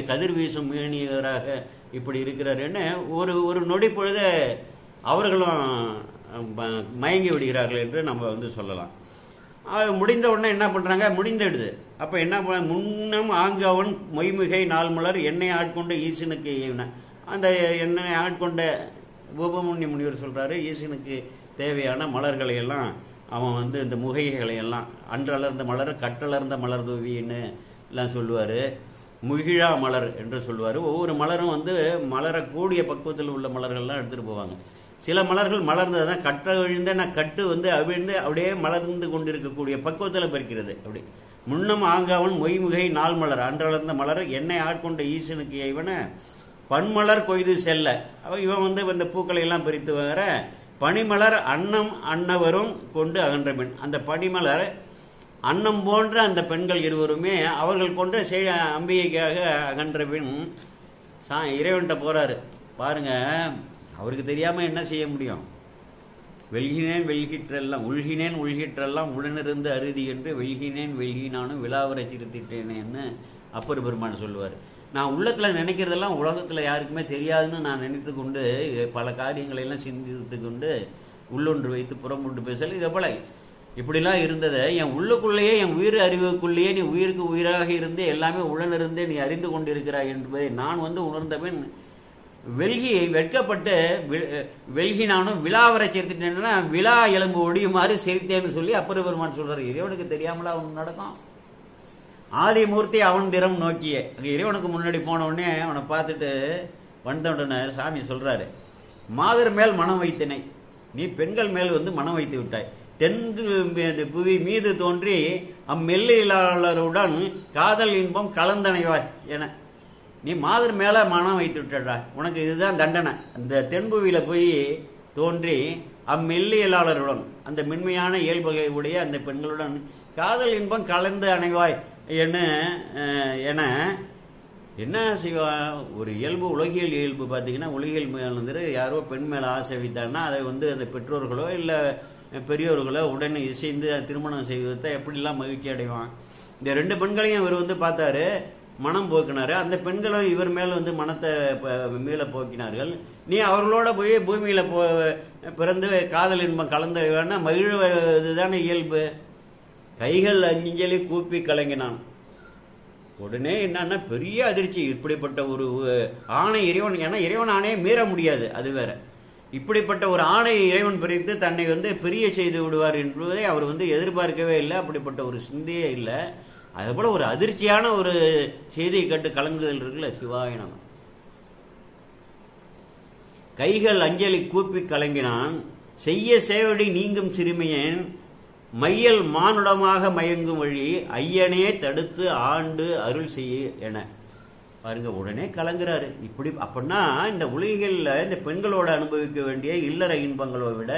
கதிர் வீசும் மேனியராக இப்படி இருக்கிறாருன்னு ஒரு நொடி பொழுது அவர்களும் மயங்கி விடுகிறார்கள் என்று நம்ம வந்து சொல்லலாம். முடிந்த உடனே என்ன பண்ணுறாங்க? முடிந்துடுது. அப்போ என்ன பண்ண முன்னம் ஆங்கு அவன் மொய்மிகை நாள் மலர் எண்ணெய் ஆட்கொண்ட ஈசனுக்கு அந்த எண்ணெய் ஆட்கொண்ட பூபமுனி முனிவர் சொல்கிறாரு, ஈசனுக்கு தேவையான மலர்களை எல்லாம் அவன் வந்து இந்த முகைகளை எல்லாம் அன்றளர்ந்த மலர் கட்டளர்ந்த மலர் தூவின்னு எல்லாம் சொல்லுவார். முகிழா மலர் என்று சொல்லுவார். ஒவ்வொரு மலரும் வந்து மலரக்கூடிய பக்குவத்தில் உள்ள மலர்கள்லாம் எடுத்துகிட்டு போவாங்க. சில மலர்கள் மலர்ந்தது தான் கட்ட விழுந்த கட்டு வந்து அவிழ்ந்து அப்படியே மலர்ந்து கொண்டிருக்கக்கூடிய பக்குவத்தில் பறிக்கிறது. அப்படி முன்னம் ஆங்காவன் மொய்முகை நாள் மலர் அன்றளர்ந்த மலர் எண்ணெய் ஆட்கொண்ட ஈசனுக்கு இவனை பன்மலர் கொய்து செல்ல. இவன் வந்து இந்த பூக்களை எல்லாம் பறித்து வர பனிமலர் அன்னம் அன்னவரும் கொண்டு அகன்ற பெண். அந்த பனிமலர் அன்னம் போன்ற அந்த பெண்கள் இருவருமே அவர்கள் கொண்டு அம்பிகைக்காக அகன்ற பெண் இறைவன்கிட்ட போறாரு. பாருங்க, அவருக்கு தெரியாம என்ன செய்ய முடியும்? வெல்கினேன் வெல்கிற்றெல்லாம் உள்கிற்றெல்லாம் உடனிருந்து அறுதி என்று வெல்கினானும் விழாவரை சிரித்திட்டேனேன்னு அப்பர் பெருமான் சொல்லுவார். நான் உள்ளத்தில் நினைக்கிறதெல்லாம் உலகத்தில் யாருக்குமே தெரியாதுன்னு நான் நினைத்து கொண்டு பல காரியங்களை எல்லாம் சிந்தித்து கொண்டு உள்ளொன்று வைத்து புறமுண்டு பேசல் இதை போல இப்படிலாம் இருந்ததை என் உள்ளுக்குள்ளேயே என் உயிர் அறிவுக்குள்ளேயே நீ உயிருக்கு உயிராக இருந்து எல்லாமே உடனிருந்தே நீ அறிந்து கொண்டிருக்கிறாய் என்பதை நான் வந்து உணர்ந்தவன் வெட்கப்பட்டு வெல்கினானும் விழாவரை சேர்த்துட்டேன்னா விழா எலும்பு ஒடியுமாறு சேர்த்தேன்னு சொல்லி அப்பர் பெருமான் சொல்றாரு. இறைவனுக்கு தெரியாமலா அவன் நடக்கும்? ஆதிமூர்த்தி அவன் திறம் நோக்கிய அங்கே இறைவனுக்கு முன்னாடி போன உடனே அவனை பார்த்துட்டு வந்த உடனே சாமி சொல்றாரு, மாதர் மேல் மனம் வைத்தினை, நீ பெண்கள் மேல் வந்து மனம் வைத்து விட்டாய். புவி மீது தோன்றி அம்மெல்லையாளருடன் காதல் இன்பம் கலந்தனைவாய் என. நீ மாதர் மேல மனம் வைத்து விட்டடா, உனக்கு இதுதான் தண்டனை. அந்த தென்புவியில போய் தோன்றி அம்மெல்லையாளருடன், அந்த மென்மையான இயல்புகளை உடைய அந்த பெண்களுடன் காதல் இன்பம் கலந்து அணைவாய் என என்ன செய்வா? ஒரு இயல்பு, உலகியல் இயல்பு பார்த்தீங்கன்னா, உலகியல் மேலே யாரோ பெண் மேலே ஆசை வைத்தாங்கன்னா அதை அந்த பெற்றோர்களோ இல்லை பெரியோர்களோ உடனே இசைந்து திருமணம் செய்வதை எப்படிலாம் மகிழ்ச்சி அடைவான். இந்த 2 பெண்களையும் இவர் பார்த்தாரு, மனம் போக்கினாரு. அந்த பெண்களும் இவர் மேல மனத்தை மேல போக்கினார்கள். நீ அவர்களோட போய் பூமியில பிறந்து காதல் இன்பம் கலந்து வேணா மகிழ்வதுதானே இயல்பு. கைகள் அஞ்சலி கூப்பி கலங்கினான். உடனே என்னன்னா பெரிய அதிர்ச்சி. இப்படிப்பட்ட ஒரு ஆணை இறைவன், ஏன்னா இறைவன் ஆணையை மீற முடியாது, அது வேற. இப்படிப்பட்ட ஒரு ஆணை இறைவன் பிரித்து தன்னை பிரிய செய்து விடுவார் என்பதை அவர் எதிர்பார்க்கவே இல்லை. அப்படிப்பட்ட ஒரு சிந்தையே இல்லை. அதே போல ஒரு அதிர்ச்சியான ஒரு செய்தியை கேட்டு கலங்குதல் இருக்குல்ல, சிவாயனம். கைகள் அஞ்சலி கூப்பி கலங்கினான். செய்ய சேவடி நீங்கும் சிறுமியன் மையல் மானுடமாக மயங்கும் வழி ஐயனே தடுத்து ஆண்டு அருள் செய்ய என. பாருங்க, உடனே கலங்குறாரு. இப்படி அப்படின்னா இந்த உலகில் இந்த பெண்களோட அனுபவிக்க வேண்டிய இல்லற இன்பங்களை விட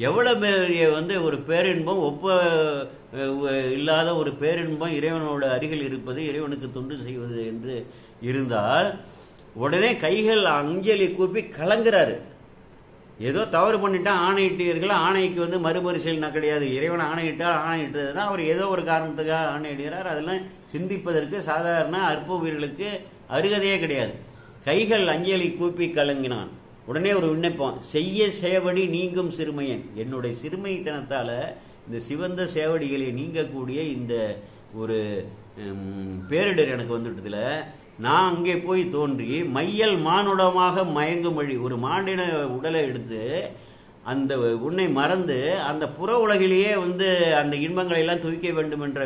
எவ்வளவு பெரிய ஒரு பேரின்பம், இல்லாத ஒரு பேரின்பம் இறைவனோட அருகில் இருப்பது, இறைவனுக்கு தொண்டு செய்வது என்று இருந்தால் உடனே கைகள் அஞ்சலி கூப்பி கலங்குறாரு. ஏதோ தவறு பண்ணிட்டா ஆணையிட்டீர்கள், ஆணைக்கு மறுபரிசீலனை கிடையாது. இறைவன் ஆணையிட்டால் ஆணையிட்டது தான். அவர் ஏதோ ஒரு காரணத்துக்காக ஆணையிடுகிறார். அதெல்லாம் சிந்திப்பதற்கு சாதாரண அற்ப உயிர்களுக்கு அருகதையே கிடையாது. கைகள் அஞ்சலி கூப்பி கலங்கினான். உடனே ஒரு விண்ணப்பம், செய்ய சேவடி நீங்கும் சிறுமையன். என்னுடைய சிறுமைத்தனத்தால இந்த சிவந்த சேவடிகளை நீங்கக்கூடிய இந்த ஒரு பேரிடர் எனக்கு வந்துட்டதுல நான் அங்கே போய் தோன்றி மையல் மானுடமாக மயங்கும் வழி, ஒரு மாண்டின உடலை எடுத்து அந்த உன்னை மறந்து அந்த புற உலகிலேயே அந்த இன்பங்களை எல்லாம் துய்க்க வேண்டும் என்ற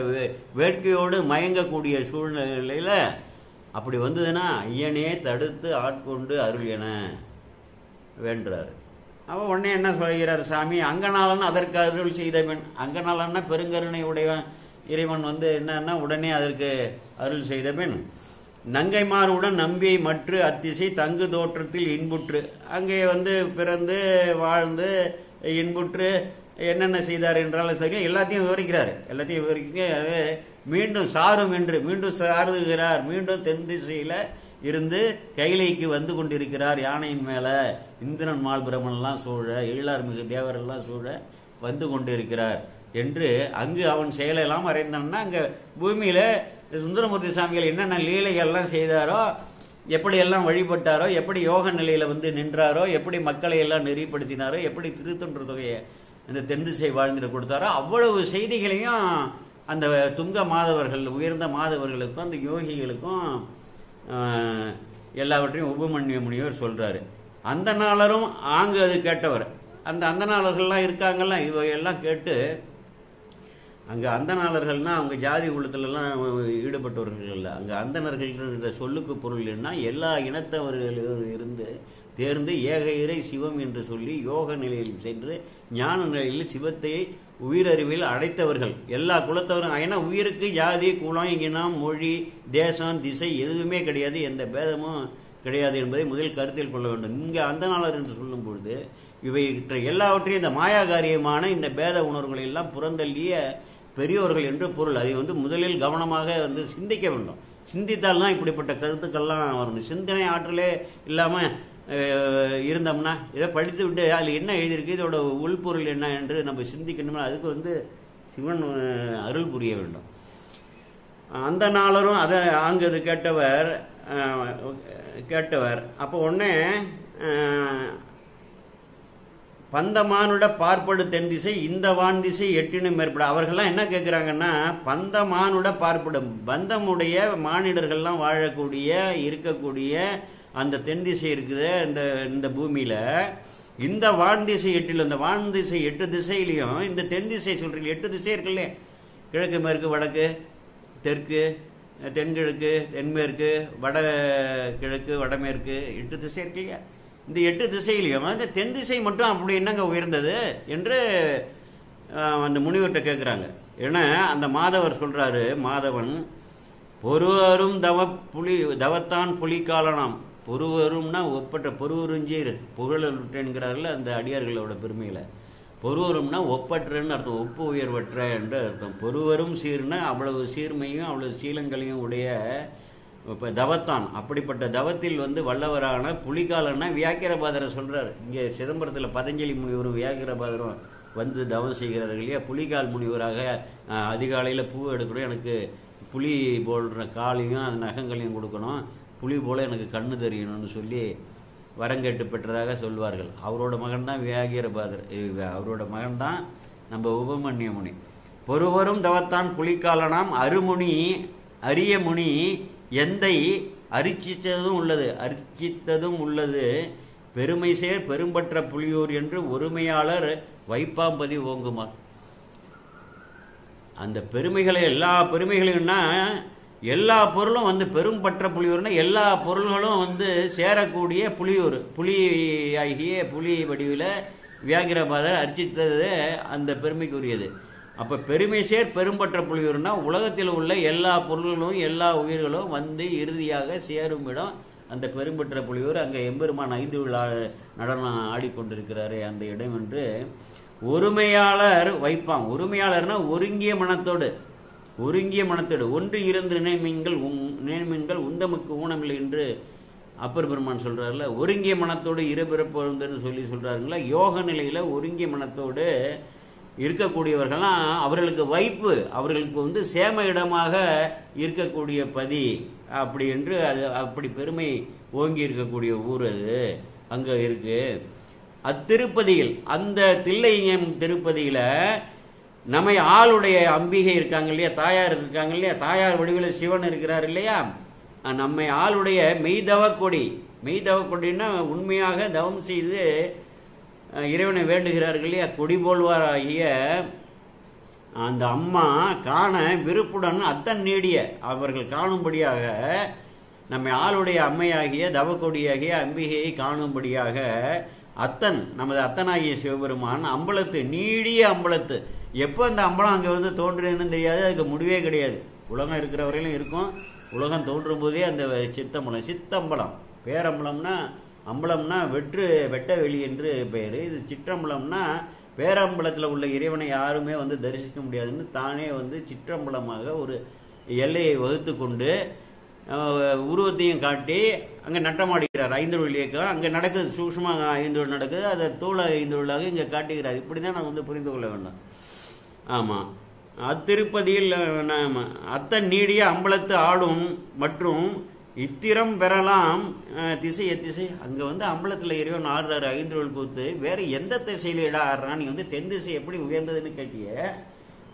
வேட்கையோடு மயங்கக்கூடிய சூழ்நிலையில அப்படி வந்ததுன்னா ஐயனே தடுத்து ஆட்கொண்டு அருள் என வேண்டுறாரு. அவன் உடனே என்ன சொல்கிறார் சாமி, அங்கனாலன் அதற்கு அருள் செய்தவன். அங்கனாலன்னா பெருங்கருணை உடையவன் இறைவன் என்னன்னா உடனே அதற்கு அருள் செய்தவன். நங்கைமாருடன் நம்பியை மற்ற அத்திசை தங்கு தோற்றத்தில் இன்புற்று, அங்கே பிறந்து வாழ்ந்து இன்புற்று என்னென்ன செய்தார் என்றாலும் சரி எல்லாத்தையும் விவரிக்கிறார். எல்லாத்தையும் விவரிக்க மீண்டும் சாரும் என்று மீண்டும் சாருகிறார். மீண்டும் தென் திசையில இருந்து கைலைக்கு கொண்டிருக்கிறார். யானையின் மேல இந்திரன் மால் பிரமன்லாம் சூழ, எழிலார் மிகு தேவரெல்லாம் சூழ கொண்டிருக்கிறார் என்று அங்கு அவன் செயலெல்லாம் அறைந்தான்னா அங்க பூமியில சுந்தரமூர்த்தி சாமிகள் என்னென்ன லீலைகள்லாம் செய்தாரோ, எப்படியெல்லாம் வழிபட்டாரோ, எப்படி யோக நிலையில நின்றாரோ, எப்படி மக்களை எல்லாம் நெறிப்படுத்தினாரோ, எப்படி திருத்தொன்று தொகையை இந்த தென் திசை வாழ்ந்துட்டு கொடுத்தாரோ, அவ்வளவு செய்திகளையும் அந்த துங்க மாதவர்கள், உயர்ந்த மாதவர்களுக்கும் அந்த யோகிகளுக்கும் எல்லாவற்றையும் உபமன்ய முனிவர் சொல்றாரு. அந்த நாளரும் ஆங்கு அது கேட்டவர். அந்த அந்தநாளர்கள்லாம் இருக்காங்கல்லாம், இவையெல்லாம் கேட்டு அங்கே அந்தநாளர்கள்னா அவங்க ஜாதி குலத்திலலாம் ஈடுபட்டவர்கள் இல்லை. அங்கே அந்தணர்கள் சொல்லுக்கு பொருள் என்ன, எல்லா இனத்தவர்களும் இருந்து தேர்ந்து ஏக இறை சிவம் என்று சொல்லி யோக நிலையில் சென்று ஞான நிலையில் சிவத்தை உயிரறிவில் அடைத்தவர்கள் எல்லா குலத்தவரும். ஏன்னா உயிருக்கு ஜாதி குலம் இனம் மொழி தேசம் திசை எதுவுமே கிடையாது, எந்த பேதமும் கிடையாது என்பதை முதல் கருத்தில் கொள்ள வேண்டும். இங்கே அந்தநாளர் என்று சொல்லும் பொழுது இவை எல்லாவற்றையும் இந்த மாயாகாரியமான இந்த பேத உணர்வுகளை எல்லாம் புறந்தள்ளிய பெரியோர்கள் என்று பொருள். அதை முதலில் கவனமாக சிந்திக்க வேண்டும். சிந்தித்தால் தான் இப்படிப்பட்ட கருத்துக்கள்லாம் வரணும். சிந்தனை ஆற்றலே இல்லாமல் இருந்தோம்னா இதை படித்து விட்டு அதில் என்ன எழுதியிருக்கு, இதோட உள்பொருள் என்ன என்று நம்ம சிந்திக்கணும்னா அதுக்கு சிவன் அருள் புரிய வேண்டும். அந்த நாளரும் அதை ஆங்கு கேட்டவர் அப்போ உடனே பந்தமானுட பார்ப்படு தென் திசை இந்த வான் திசை எட்டினும் மேற்பட. அவர்கள்லாம் என்ன கேட்குறாங்கன்னா, பந்தமானுட பார்ப்படும், பந்தமுடைய மானிடர்கள்லாம் வாழக்கூடிய இருக்கக்கூடிய அந்த தென் திசை இருக்குது இந்த பூமியில, இந்த வான் திசை எட்டில், இந்த வான் திசை 8 திசையிலையும் இந்த தென் திசை சொல்றீங்க, 8 திசை இருக்குல்ல, கிழக்கு மேற்கு வடக்கு தெற்கு தென்கிழக்கு தென்மேற்கு வட கிழக்கு வடமேற்கு 8 திசை இருக்கு இல்லையா. இந்த 8 திசையிலையும் இந்த தென் திசை மட்டும் அப்படி என்னங்க உயர்ந்தது என்று அந்த முனிவர்கிட்ட கேட்குறாங்க. ஏன்னா அந்த மாதவர் சொல்கிறாரு, மாதவன் பொருவரும் தவத்தான் புலிக்காலனாம். பொருவரும்னா ஒப்பற்ற பொருவருஞ்சீர் புகழென்கிறார்கள் அந்த அடியார்களோட பெருமையில். பொருவரும்னா ஒப்பற்றன்னு அர்த்தம், ஒப்பு உயர்வற்ற என்று அர்த்தம். பொருவரும் சீர்னா அவ்வளவு சீர்மையும் அவ்வளவு சீலங்களையும் உடைய இப்போ தவத்தான், அப்படிப்பட்ட தவத்தில் வந்து வல்லவரான புலிகாலன்னா வியாக்கிரபாதரை சொல்கிறார். இங்கே சிதம்பரத்தில் பதஞ்சலி முனிவரும் வியாக்கிரபாதரும் வந்து தவம் செய்கிறார்கள் இல்லையா. புலிகால் முனிவராக அதிகாலையில் பூ எடுக்கணும், எனக்கு புலி போடுற காலையும் அந்த நகங்களையும் கொடுக்கணும், புலி போல் எனக்கு கண்ணு தெரியணும்னு சொல்லி வரங்கேட்டு பெற்றதாக சொல்வார்கள். அவரோட மகன்தான் வியாகிரபாதர், அவரோட மகன்தான் நம்ம உபமன்ய முனி. பொருவரும் தவத்தான் புலிக்காலனாம் அருமுனி அரிய முனி எந்தை அர்ச்சித்ததும் உள்ளது பெருமை சேர் பெரும்பற்ற புலியூர் என்று ஒருமையாளர் வைப்பாம்பதி ஓங்குமார். அந்த பெருமைகளை எல்லா பெருமைகளையும்னா எல்லா பொருளும் வந்து பெரும்பற்ற புலியூர்னா எல்லா பொருள்களும் வந்து சேரக்கூடிய புலியூர், புலி ஆகிய புலி வடிவில் வியாகிரபாதர் அர்ச்சித்தது அந்த பெருமைக்குரியது. அப்போ பெருமை சேர் பெரும்பற்ற புலியூர்னா உலகத்தில் உள்ள எல்லா பொருள்களும் எல்லா உயிர்களும் வந்து இறுதியாக சேரும் இடம் அந்த பெரும்பற்ற புலியூர். அங்கே எம்பெருமான் 5 விழா நடனம் ஆடிக்கொண்டிருக்கிறாரே அந்த இடம் என்று ஒருமையாளர் வைப்பான். ஒருமையாளர்னா ஒருங்கிய மனத்தோடு ஒன்று இருந்து நினைமீன்கள் உந்தமுக்கு ஊனமில்லை என்று அப்பர் பெருமான் சொல்கிறார்ல. ஒருங்கிய மனத்தோடு இருபிறப்புன்னு சொல்லி சொல்கிறாருங்களா. யோக நிலையில் ஒருங்கிய மனத்தோடு இருக்கக்கூடியவர்கள்லாம் அவர்களுக்கு வைப்பு, அவர்களுக்கு வந்து சேம இடமாக இருக்கக்கூடிய பதி அப்படி என்று அது அப்படி பெருமை ஓங்கி இருக்கக்கூடிய ஊர் அது அங்கே இருக்குது. அத்திருப்பதியில் அந்த தில்லையம் திருப்பதியில் நம்மை ஆளுடைய அம்பிகை இருக்காங்க இல்லையா, தாயார் இருக்காங்க இல்லையா, தாயார் வடிவில் சிவன் இருக்கிறார் இல்லையா. நம்மை ஆளுடைய மெய்தவ கொடின்னா உண்மையாக தவம் செய்து இறைவனை வேண்டுகிறார்கள் இல்லையா. கொடி போல்வாராகிய அந்த அம்மா காண விருப்புடன் அத்தன் நீடிய அவர்கள் காணும்படியாக நம்மை ஆளுடைய அம்மையாகிய தவக்கொடியாகிய அம்பிகையை காணும்படியாக அத்தன் நமது அத்தனாகிய சிவபெருமான் அம்பலத்து நீடிய அம்பலத்து. எப்போ அந்த அம்பலம் அங்கே வந்து தோன்றுதுன்னு தெரியாது, அதுக்கு முடிவே கிடையாது. உலகம் இருக்கிற வரையிலும் இருக்கும். உலகம் தோன்றும் போதே அந்த சித்தம்பலம் பேரம்பலம்னா அம்பலம்னா வெட்ட வெளி என்று பெயர். இது சிற்றம்பலம்னா பேரம்பலத்தில் உள்ள இறைவனை யாருமே வந்து தரிசிக்க முடியாதுன்னு தானே வந்து சிற்றம்பலமாக ஒரு எல்லையை வகுத்து கொண்டு உருவத்தையும் காட்டி அங்கே நட்டமாடுகிறார். 5 இயக்கம் அங்கே நடக்குது, சூக்ஷ்மமாக 5 நடக்குது, அதை தூள 5 இங்கே காட்டுகிறார். இப்படி தான் நான் வந்து புரிந்து கொள்ள வேண்டாம். ஆமாம், அத்திருப்பதியில் அத்தன் நீடிய அம்பலத்து ஆளும் மற்றும் இத்திரம் பெறலாம் திசை எத்திசை. அங்கே வந்து அம்பலத்தில் இறைவன் ஆடுறாரு 5 கூத்து. வேறு எந்த திசையில் ஆடுறான்? நீ வந்து தென் திசை எப்படி உயர்ந்ததுன்னு கேட்டிய.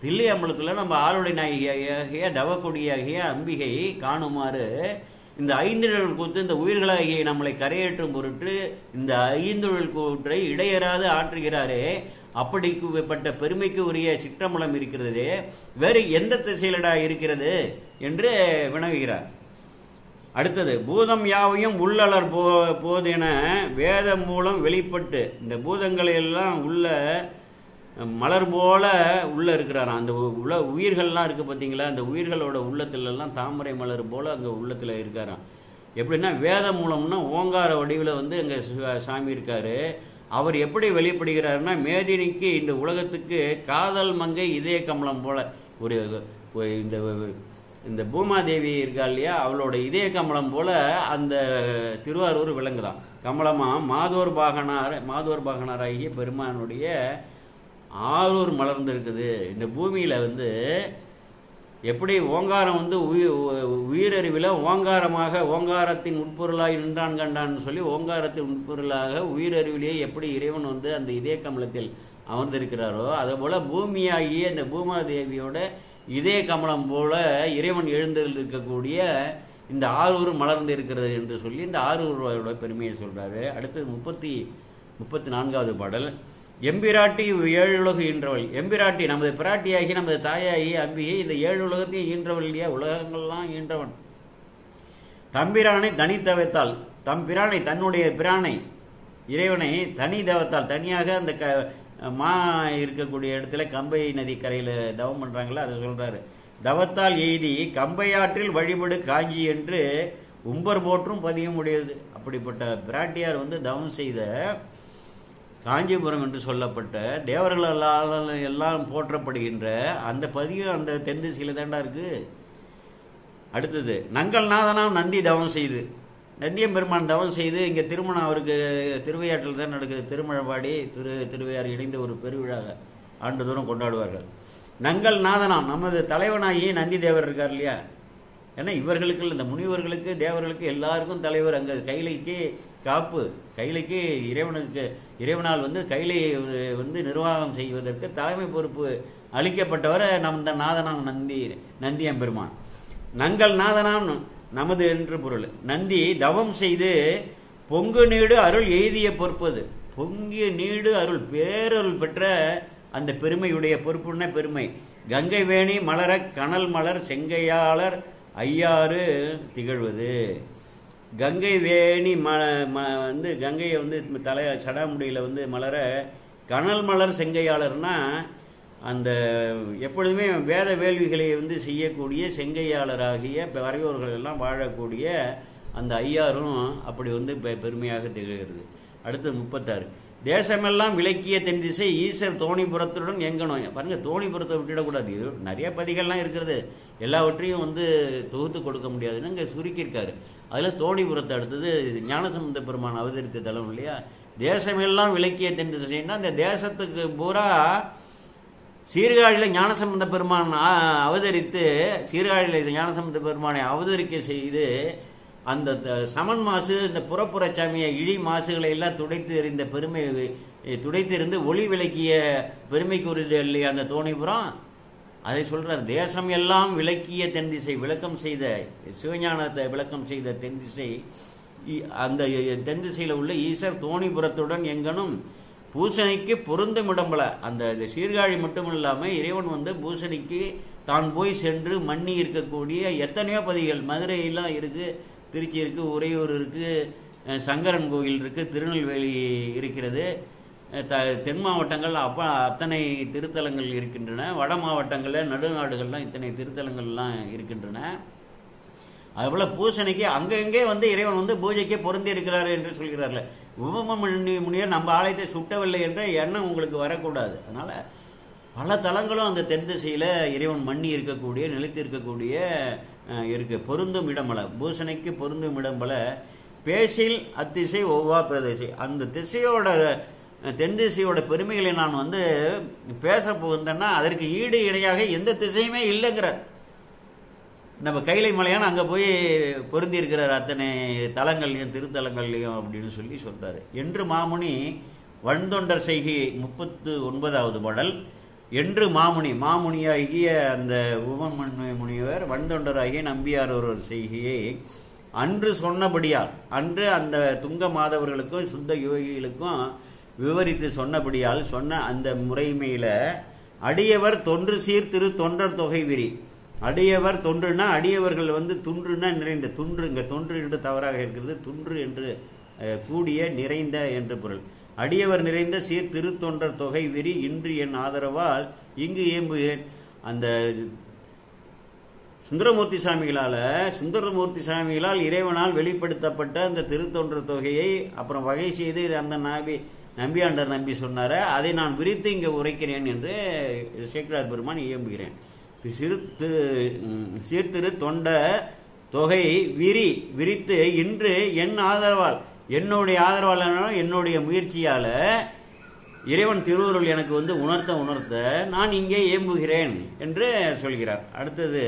தில்லை அம்பலத்தில் நம்ம ஆளுடைய நாயகியாகிய தவக்கொடியாகிய அம்பிகை காணுமாறு இந்த 5 கூத்து இந்த உயிர்களாகிய நம்மளை கரையேற்றும் பொருட்டு இந்த 5 கூற்றை இடையறாது ஆற்றுகிறாரே. அப்படிப்பட்ட பெருமைக்கு உரிய சிற்றம்பலம் இருக்கிறது, வேறு எந்த திசையிலடா இருக்கிறது என்று வினவுகிறார். அடுத்தது, பூதம் யாவையும் உள்ளலர் போதென வேதம் மூலம் வெளிப்பட்டு இந்த பூதங்களை எல்லாம் உள்ள மலர் போல உள்ள இருக்கிறாராம். அந்த உயிர்கள்லாம் இருக்குது பார்த்தீங்களா, அந்த உயிர்களோட உள்ளத்திலெல்லாம் தாமரை மலர் போல் அங்கே உள்ளத்தில் இருக்காராம். எப்படின்னா வேதம் மூலம்னா ஓங்கார வடிவில் வந்து அங்கே சாமி இருக்கார். அவர் எப்படி வெளிப்படுகிறாருன்னா மேதினிக்கு இந்த உலகத்துக்கு காதல் மங்கை இதய கமலம் போல் ஒரு இந்த பூமாதேவி இருக்கா இல்லையா, அவளோட இதய கமலம் போல் அந்த திருவாரூர் விளங்குதான். கமலமாக மாதோர் பாகனாராகிய பெருமானுடைய ஆரூர் மலர்ந்து இருக்குது. இந்த பூமியில் வந்து எப்படி ஓங்காரம் வந்து உயிரறிவில் ஓங்காரமாக ஓங்காரத்தின் உட்பொருளாக நின்றான் கண்டான்னு சொல்லி ஓங்காரத்தின் உட்பொருளாக உயிரறிவிலேயே எப்படி இறைவன் வந்து அந்த இதய கமலத்தில் அமர்ந்திருக்கிறாரோ, அதே போல் பூமியாகிய இந்த பூமாதேவியோட இதய கமலம் போல இறைவன் எழுந்திருக்கக்கூடிய இந்த ஆரூர் மலர்ந்து இருக்கிறது என்று சொல்லி இந்த ஆரூரோட பெருமையை சொல்கிறாரு. அடுத்தது 34வது பாடல். எம்பிராட்டி 7 உலகு ஈன்றவள். எம்பிராட்டி நமது பிராட்டியாகி நமது தாயாகி அம்பிகை இந்த 7 உலகத்தையும் ஈன்றவள் இல்லையா, உலகங்கள்லாம் ஈன்றவன். தம்பிரானை தனி தவத்தால், தம்பிரானை தன்னுடைய பிரானை இறைவனை தனி தவத்தால் தனியாக அந்த மா இருக்கக்கூடிய இடத்துல கம்பை நதி கரையில் தவம் பண்ணுறாங்களா, அதை சொல்கிறாரு. தவத்தால் எய்தி கம்பையாற்றில் வழிபடு காஞ்சி என்று உம்பர் போற்றும் பதியம் உடையது. அப்படிப்பட்ட பிராட்டியார் தவம் செய்த காஞ்சிபுரம் என்று சொல்லப்பட்ட தேவர்களால் எல்லாம் போற்றப்படுகின்ற அந்த பதியம் அந்த தென் திசையில் தாண்டா இருக்கு. அடுத்தது, நங்கள் நாதனாம் நந்தி தவம் செய்து, நந்தியம்பெருமான் தவம் செய்து இங்கே திருமணம் அவருக்கு திருவையாற்றில் தான் நடக்குது. திருமழபாடி திருவையாறு இணைந்த ஒரு பெருவிழாக ஆண்டுதோறும் கொண்டாடுவார்கள். நங்கள் நாதனாம் நமது தலைவனாகி நந்தி தேவர் இருக்கார் இல்லையா. ஏன்னா இவர்களுக்கு இந்த முனிவர்களுக்கு தேவர்களுக்கு எல்லாருக்கும் தலைவர். அங்கே கைலைக்கு காப்பு, கைலைக்கு இறைவனால் கைலையை நிர்வாகம் செய்வதற்கு தலைமை பொறுப்பு அளிக்கப்பட்டவர் இந்த நாதனாம் நந்தியம்பெருமான். நங்கள் நாதனாம் நமது என்று பொருள். நந்தி தவம் செய்து பொங்கு நீடு அருள் எய்திய பொறுப்பது. பொங்கிய நீடு அருள் பேரருள் பெற்ற அந்த பெருமையுடைய பொறுப்புன பெருமை. கங்கை வேணி மலர கனல் மலர் செங்கையாளர் ஐயாறு திகழ்வது. கங்கை வேணி கங்கையை தலை சடாமுடியில் மலர கனல் மலர் செங்கையாளர்னா அந்த எப்பொழுதுமே வேத வேள்விகளை செய்யக்கூடிய செங்கையாளராகிய வரையோர்கள் எல்லாம் வாழக்கூடிய அந்த ஐயாரும் அப்படி பெருமையாக திகழ்கிறது. அடுத்து 36, தேசமெல்லாம் விளக்கிய தென் திசை ஈசர் தோணிபுரத்துடன் எங்கணும். பாருங்க, தோணிபுரத்தை விட்டுடக்கூடாது. நிறைய பதிகள்லாம் இருக்கிறது, எல்லாவற்றையும் தொகுத்து கொடுக்க முடியாதுன்னு இங்கே சுருக்கியிருக்காரு. அதில் தோணிபுரத்தை அடுத்தது ஞானசம்பந்த பெருமான் அவதரித்த தலம் இல்லையா. தேசமெல்லாம் விளக்கிய தென் திசைன்னா அந்த தேசத்துக்கு பூரா சீர்காழியில் ஞானசம்பந்த பெருமான் அவதரித்து, சீர்காழியில் ஞானசம்பந்த பெருமானை அவதரிக்க செய்து அந்த சமன் மாசு இந்த புறப்புறச்சாமிய இழி மாசுகளை எல்லாம் துடைத்து எறிந்த பெருமை, துடைத்து இருந்து ஒளி விளக்கிய பெருமைக்குரியது இல்லையா அந்த தோணிபுரம். அதை சொல்றார். தேசம் எல்லாம் விளக்கிய தென் திசை, விளக்கம் செய்த சிவஞானத்தை விளக்கம் செய்த தென் திசை, அந்த தென் திசையில் உள்ள ஈசர் தோணிபுரத்துடன் எங்கனும் பூசணிக்கு பொருந்தும் இடம்பல. அந்த சீர்காழி மட்டும் இல்லாமல் இறைவன் பூசணிக்கு தான் போய் சென்று மண்ணி இருக்கக்கூடிய எத்தனையோ பதிகள் மதுரையெல்லாம் இருக்குது, திருச்சி இருக்குது, உறையூர் இருக்குது, சங்கரன் கோயில் இருக்குது, திருநெல்வேலி இருக்கிறது, தென் மாவட்டங்கள் அத்தனை திருத்தலங்கள் இருக்கின்றன. வட மாவட்டங்களில் நடுநாடுகள்லாம் இத்தனை திருத்தலங்கள்லாம் இருக்கின்றன. அதுபோல் பூசணிக்கு அங்கங்கே இறைவன் பூஜைக்கு பொருந்தி இருக்கிறார் என்று சொல்கிறார்கள். உபம முனிவர் நம்ம ஆலயத்தை சுட்டவில்லை என்ற எண்ணம் உங்களுக்கு வரக்கூடாது. அதனால பல தலங்களும் அந்த தென் திசையில் இறைவன் மண்ணி இருக்கக்கூடிய நிலைத்து இருக்கக்கூடிய இருக்கு. பொருந்தும் இடமல, பூசணைக்கு பொருந்தும் இடம்பல பேசில் அத்திசை ஒவ்வா பிரதேசை. அந்த திசையோட தென் திசையோட பெருமைகளை நான் பேச போகின்றேன்னா அதற்கு ஈடு இணையாக எந்த திசையுமே இல்லைங்கிறார். நம்ம கைலை மலையான அங்கே போய் பொருந்தி இருக்கிறார் அத்தனை தலங்கள்லையும் திருத்தலங்கள்லையும் அப்படின்னு சொல்லி சொல்கிறாரு. என்று மாமுனி வண்தொண்டர் செய்கை 39வது பாடல். என்று மாமுனியாகிய அந்த உபமன்மை முனிவர் வண்தொண்டராகிய நம்பியார் ஒருவர் செய்கையை அன்று சொன்னபடியால், அன்று அந்த துங்க மாதவர்களுக்கும் சுத்த யோகிகளுக்கும் விவரித்து சொன்னபடியால் சொன்ன அந்த முறைமையில அடியவர் தொன்று சீர்திரு தொண்டர் தொகை விரி. அடியவர் தொன்றுனா அடியவர்கள் துன்றுனா நிறைந்த, துன்று இங்கே தொன்று என்று தவறாக இருக்கிறது, துன்று என்று கூடிய நிறைந்த என்று பொருள். அடியவர் நிறைந்த சீர் திருத்தொண்டர் தொகை விரி இன்று என் ஆதரவால் இங்கு ஏம்புகிறேன். அந்த சுந்தரமூர்த்தி சாமிகளால் இறைவனால் வெளிப்படுத்தப்பட்ட அந்த திருத்தொண்டர் தொகையை அப்புறம் வகை செய்து அந்த நம்பியாண்டர் நம்பி சொன்னார, அதை நான் விரித்து இங்கே உரைக்கிறேன் என்று சேக்கிழார் பெருமான் இயம்புகிறேன். சீர்திரு தொண்ட தொகை விரித்து இன்று என் ஆதரவால், என்னுடைய ஆதரவாளர் என்னுடைய முயற்சியால இறைவன் திருவருள் எனக்கு உணர்த்த நான் இங்கே ஏம்புகிறேன் என்று சொல்கிறார். அடுத்தது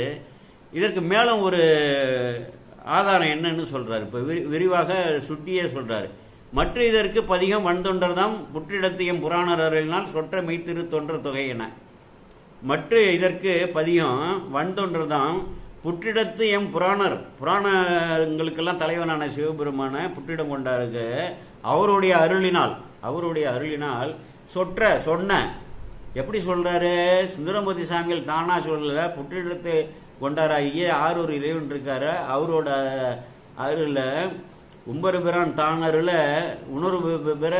இதற்கு மேலும் ஒரு ஆதாரம் என்னன்னு சொல்றாரு. இப்ப விரிவாக சுட்டியே சொல்றாரு. மற்ற இதற்கு பதிகம் வண்தொண்டர்தாம் புற்றிடத்தையும் புராணர் அருளினால் சொற்ற மெய்த்திரு தொண்டர் தொகை என. மற்ற இதற்கு பதிகம் வண்தொண்டர்தாம் புற்றிடத்து எம் புராணங்களுக்கெல்லாம் தலைவனான சிவபெருமான புற்றிடம் கொண்டாருக்கு அவருடைய அருளினால் சொன்ன. எப்படி சொல்றாரு? சுந்தரமூர்த்தி சாமிகள் தானா சொல்லல, புற்றிடத்து கொண்டாராகிய ஆரூர் இறைவன் இருக்காரு, அவரோட அருள உம்பர்பிரான் தானருல உணர்வு பெற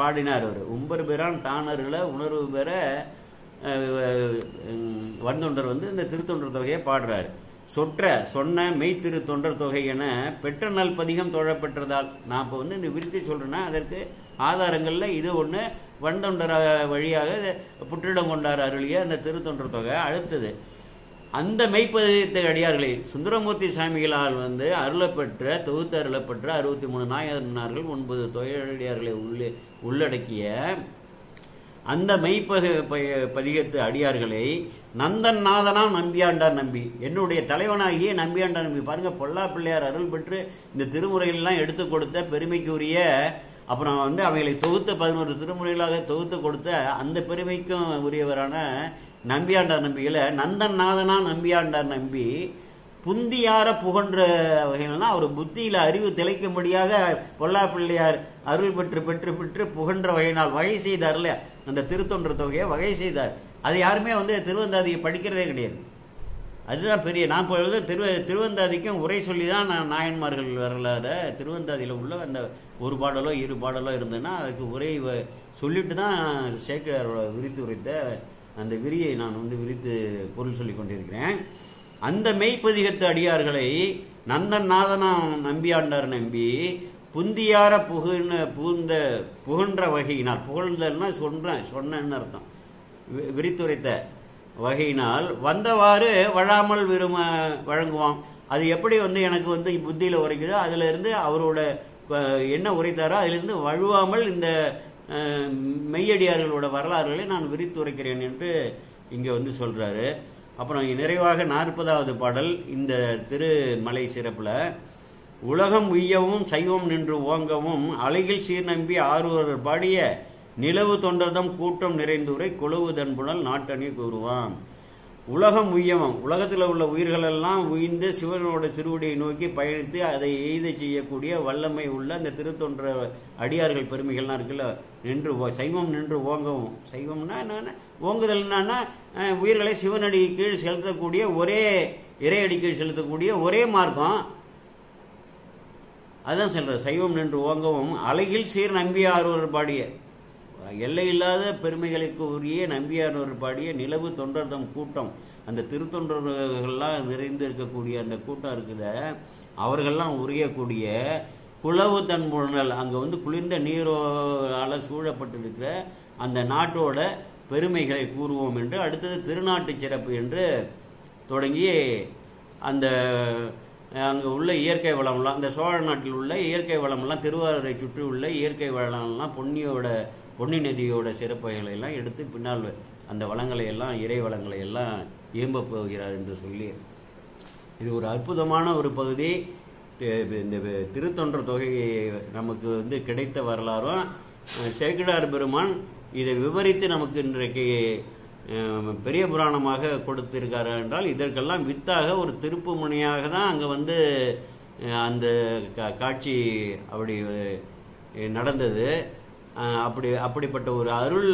பாடினார். அவர் உம்பர்பிரான் தானருல உணர்வு பெற வந்தொண்டர் வந்து இந்த திருத்தொண்டர் தொகையை பாடுறாரு. சொன்ன மெய்த்திரு தொண்டர் தொகை என பெற்ற நல் பதிகம் தொழப்பெற்றதால். நான் இப்போ வந்து இந்த விருத்தி சொல்றேன்னா அதற்கு ஆதாரங்கள்ல இது ஒன்று வந்தொண்டர் வழியாக புற்றிடம் கொண்டார் அருளிய அந்த திருத்தொண்டர் தொகை. அடுத்தது அந்த மெய்ப்பதிகத்தை அடியார்களை சுந்தரமூர்த்தி சாமிகளால் வந்து அருளப்பெற்ற தொகுத்து அருளப்பெற்ற 63 நாயன்மார்கள் 9 தொழிலடியார்களை உள்ளடக்கிய அந்த பதிகத்து அடியார்களை நந்தன் நாதனாம் நம்பியாண்டார் நம்பி, என்னுடைய தலைவனாகிய நம்பியாண்டார் நம்பி. பாருங்க, பொல்லா பிள்ளையார் அருள் பெற்று இந்த திருமுறைகள்லாம் எடுத்து கொடுத்த பெருமைக்குரிய, அப்புறம் வந்து அவைகளை தொகுத்த 11 திருமுறைகளாக தொகுத்து கொடுத்த அந்த பெருமைக்கும் உரியவரான நம்பியாண்டார் நம்பிகளை நந்தன் நாதனா நம்பியாண்டார் நம்பி புந்தியார புகன்ற வகையில்னா அவர் புத்தியில அறிவு திளைக்கும்படியாக பொல்லா பிள்ளையார் அருள் பெற்று பெற்று பெற்று புகன்ற வகையினால் வகை செய்தார்ல அந்த திருத்தொண்டர் தொகையை வகை செய்தார். அது யாருமே வந்து திருவந்தாதியை படிக்கிறதே கிடையாது. அதுதான் பெரிய. நான் பொழுது திருவந்தாதிக்கும் உரை சொல்லி தான் நாயன்மார்கள் வரலாறு திருவந்தாதியில் உள்ள அந்த ஒரு பாடலோ 2 பாடலோ இருந்ததுன்னா அதுக்கு உரை சொல்லிட்டு தான் சேக்கிழார் விரித்து உரைத்த அந்த விரியை நான் வந்து விரித்து பொருள் சொல்லி கொண்டிருக்கிறேன். அந்த மெய்ப்பதிகத்து அடியார்களை நந்தன் நாதனா நம்பியாண்டார் நம்பி புந்தியார புகன்ற வகையினால், புகழ்ந்தன்னா சொன்னேன்னு அர்த்தம், விரித்துரைத்த வகையினால் வந்தவாறு வழாமல் வழங்குவான். அது எப்படி வந்து எனக்கு வந்து புத்தியில உரைக்குதோ அதுல இருந்து அவரோட என்ன உரைத்தாரோ அதிலிருந்து வழுவாமல் இந்த மெய்யடியார்களோட வரலாறுகளை நான் விரித்துரைக்கிறேன் என்று இங்க வந்து சொல்றாரு. அப்புறம் நிறைவாக 40வது பாடல் இந்த திருமலை சிறப்புல உலகம் உய்யவும் சைவம் நின்று ஓங்கவும் அழகில் சீர்நம்பி ஆரூரர் பாடிய நிலவு தொண்டர்தம் கூட்டம் நிறைந்துரை கொழுவு தன்புணல் நாட்டணி கூறுவான். உலகம் உய்யவும், உலகத்தில் உள்ள உயிர்கள் எல்லாம் உயிர்ந்து சிவனோட திருவடியை நோக்கி பயணித்து அதை எய்த செய்யக்கூடிய வல்லமை உள்ள அந்த திருத்தொன்ற அடியார்கள் பெருமைகள்லாம் இருக்குல்ல. நின்று சைவம் நின்று ஓங்கவும், சைவம்னா என்ன, ஓங்குதல்னா உயிர்களை சிவனடி கீழ் செலுத்தக்கூடிய ஒரே இறையடி கீழ் செலுத்தக்கூடிய ஒரே மார்க்கம். அதான் சொல்ற சைவம் நின்று ஓங்கவும் அழகில் சீர் நம்பியாரூர் பாடிய, எல்லை இல்லாத பெருமைகளுக்கு உரிய நம்பியாரூர் பாடிய நிலவு தொண்டர்தம் கூட்டம், அந்த திருத்தொண்டர்கள்லாம் நிறைந்து இருக்கக்கூடிய அந்த கூட்டம் இருக்குத அவர்கள்லாம் உரியக்கூடிய குளவு தன்புணல், அங்கே வந்து குளிர்ந்த நீரோல சூழப்பட்டிருக்கிற அந்த நாட்டோட பெருமைகளை கூறுவோம் என்று அடுத்தது திருநாட்டு சிறப்பு என்று தொடங்கி அந்த அங்கே உள்ள இயற்கை வளம்லாம், அந்த சோழ நாட்டில் உள்ள இயற்கை வளம்லாம், திருவாரூரை சுற்றி உள்ள இயற்கை வளம்லாம் பொன்னி நதியோட சிறப்புகளை எல்லாம் எடுத்து பின்னால் அந்த வளங்களை எல்லாம் இறை வளங்களை எல்லாம் ஏம்ப போகிறார் என்று சொல்லி இது ஒரு அற்புதமான ஒரு பகுதி. இந்த திருத்தொண்டர் தொகை நமக்கு வந்து கிடைத்த வரலாறும் சேக்கிழார் பெருமான் இதை விவரித்து நமக்கு இன்றைக்கு பெரிய புராணமாக கொடுத்திருக்காரு என்றால் இதற்கெல்லாம் வித்தாக ஒரு திருப்பு முனையாக தான் அங்கே வந்து அந்த காட்சி அப்படி நடந்தது. அப்படிப்பட்ட ஒரு அருள்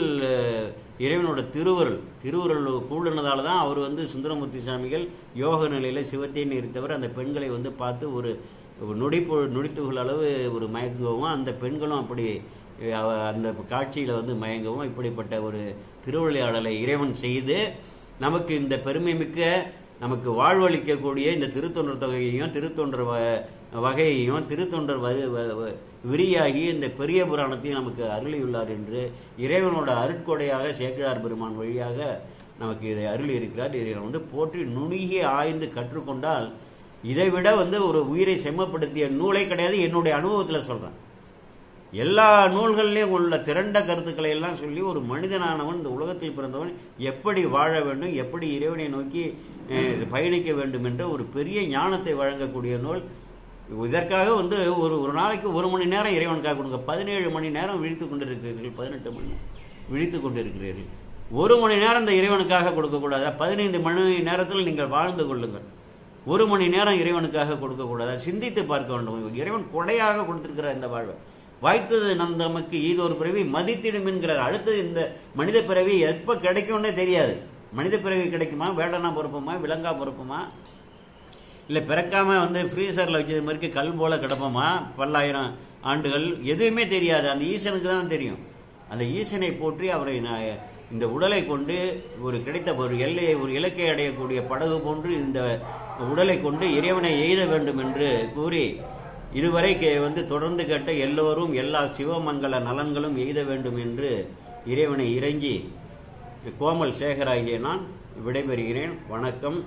இறைவனோட திருவுருள் கூடுனதால தான் அவர் வந்து சுந்தரமூர்த்தி சாமிகள் யோக நிலையில் சிவத்தையும் இருத்தவர் அந்த பெண்களை வந்து பார்த்து ஒரு நொடித்துகள் அளவு ஒரு மயக்கவும், அந்த பெண்களும் அப்படி அந்த காட்சியில் வந்து மயங்கவும், இப்படிப்பட்ட ஒரு திருவிளையாடலை இறைவன் செய்து நமக்கு இந்த பெருமை மிக்க நமக்கு வாழ்வளிக்கக்கூடிய இந்த திருத்தொண்டர் தொகையையும் திருத்தொண்டர் வகையையும் திருத்தொண்டர் விரியாகி இந்த பெரிய புராணத்தையும் நமக்கு அருளியுள்ளார் என்று இறைவனோட அருட்கொடையாக சேக்கிழார் பெருமான் வழியாக நமக்கு இதை அருளி இருக்கிறார். இதை வந்து போற்றி நுணுகி ஆய்ந்து கற்றுக்கொண்டால் இதைவிட வந்து ஒரு உயிரை செம்மப்படுத்திய நூலே கிடையாது. என்னுடைய அனுபவத்தில் சொல்றேன். எல்லா நூல்கள்லையும் உள்ள திரண்ட கருத்துக்களை எல்லாம் சொல்லி ஒரு மனிதனானவன் இந்த உலகத்தில் பிறந்தவன் எப்படி வாழ வேண்டும், எப்படி இறைவனை நோக்கி பயணிக்க வேண்டும் என்ற ஒரு பெரிய ஞானத்தை வழங்கக்கூடிய நூல். இதற்காக வந்து ஒரு நாளைக்கு 1 மணி நேரம் இறைவனுக்காக கொடுங்க. 17 மணி நேரம் விழித்து கொண்டிருக்கிறீர்கள், 18 மணி விழித்து கொண்டிருக்கிறீர்கள். 1 மணி நேரம் இந்த இறைவனுக்காக கொடுக்கக்கூடாது. 15 மணி நேரத்தில் நீங்கள் வாழ்ந்து கொள்ளுங்கள். 1 மணி நேரம் இறைவனுக்காக கொடுக்கக்கூடாது. சிந்தித்து பார்க்க வேண்டும். இறைவன் கொடையாக கொடுத்திருக்கிறார் இந்த வாழ்வை. வாய்த்தது நமக்கு ஈதொரு பிறவி மதித்திடும் என்கிறார். அடுத்தது இந்த மனித பிறவி எப்ப கிடைக்கும்னே தெரியாது. மனித பிறவி கிடைக்குமா, வேடனா பொறுப்புமா, விலங்கா பொறுப்புமா, இல்லை பிறக்காமல் வந்து ஃப்ரீசரில் வச்சது மாதிரி கல் போல் கிடப்போமா பல்லாயிரம் ஆண்டுகள்? எதுவுமே தெரியாது, அந்த ஈசனுக்கு தான் தெரியும். அந்த ஈசனை போற்றி அவரை இந்த உடலை கொண்டு ஒரு கிடைத்த ஒரு எல்லையை ஒரு இலக்கை அடையக்கூடிய படகு போன்று இந்த உடலை கொண்டு இறைவனை எய்த வேண்டும் என்று கூறி இதுவரை வந்து தொடர்ந்து கேட்ட எல்லோரும் எல்லா சிவமங்கல நலன்களும் எய்த வேண்டும் என்று இறைவனை இறைஞ்சி கோமல் சேகராகிய நான் விடைபெறுகிறேன். வணக்கம்.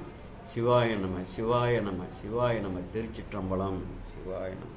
சிவாய நம, சிவாய நம, சிவாய நம. திருச்சிற்றம்பலம். சிவாய நம.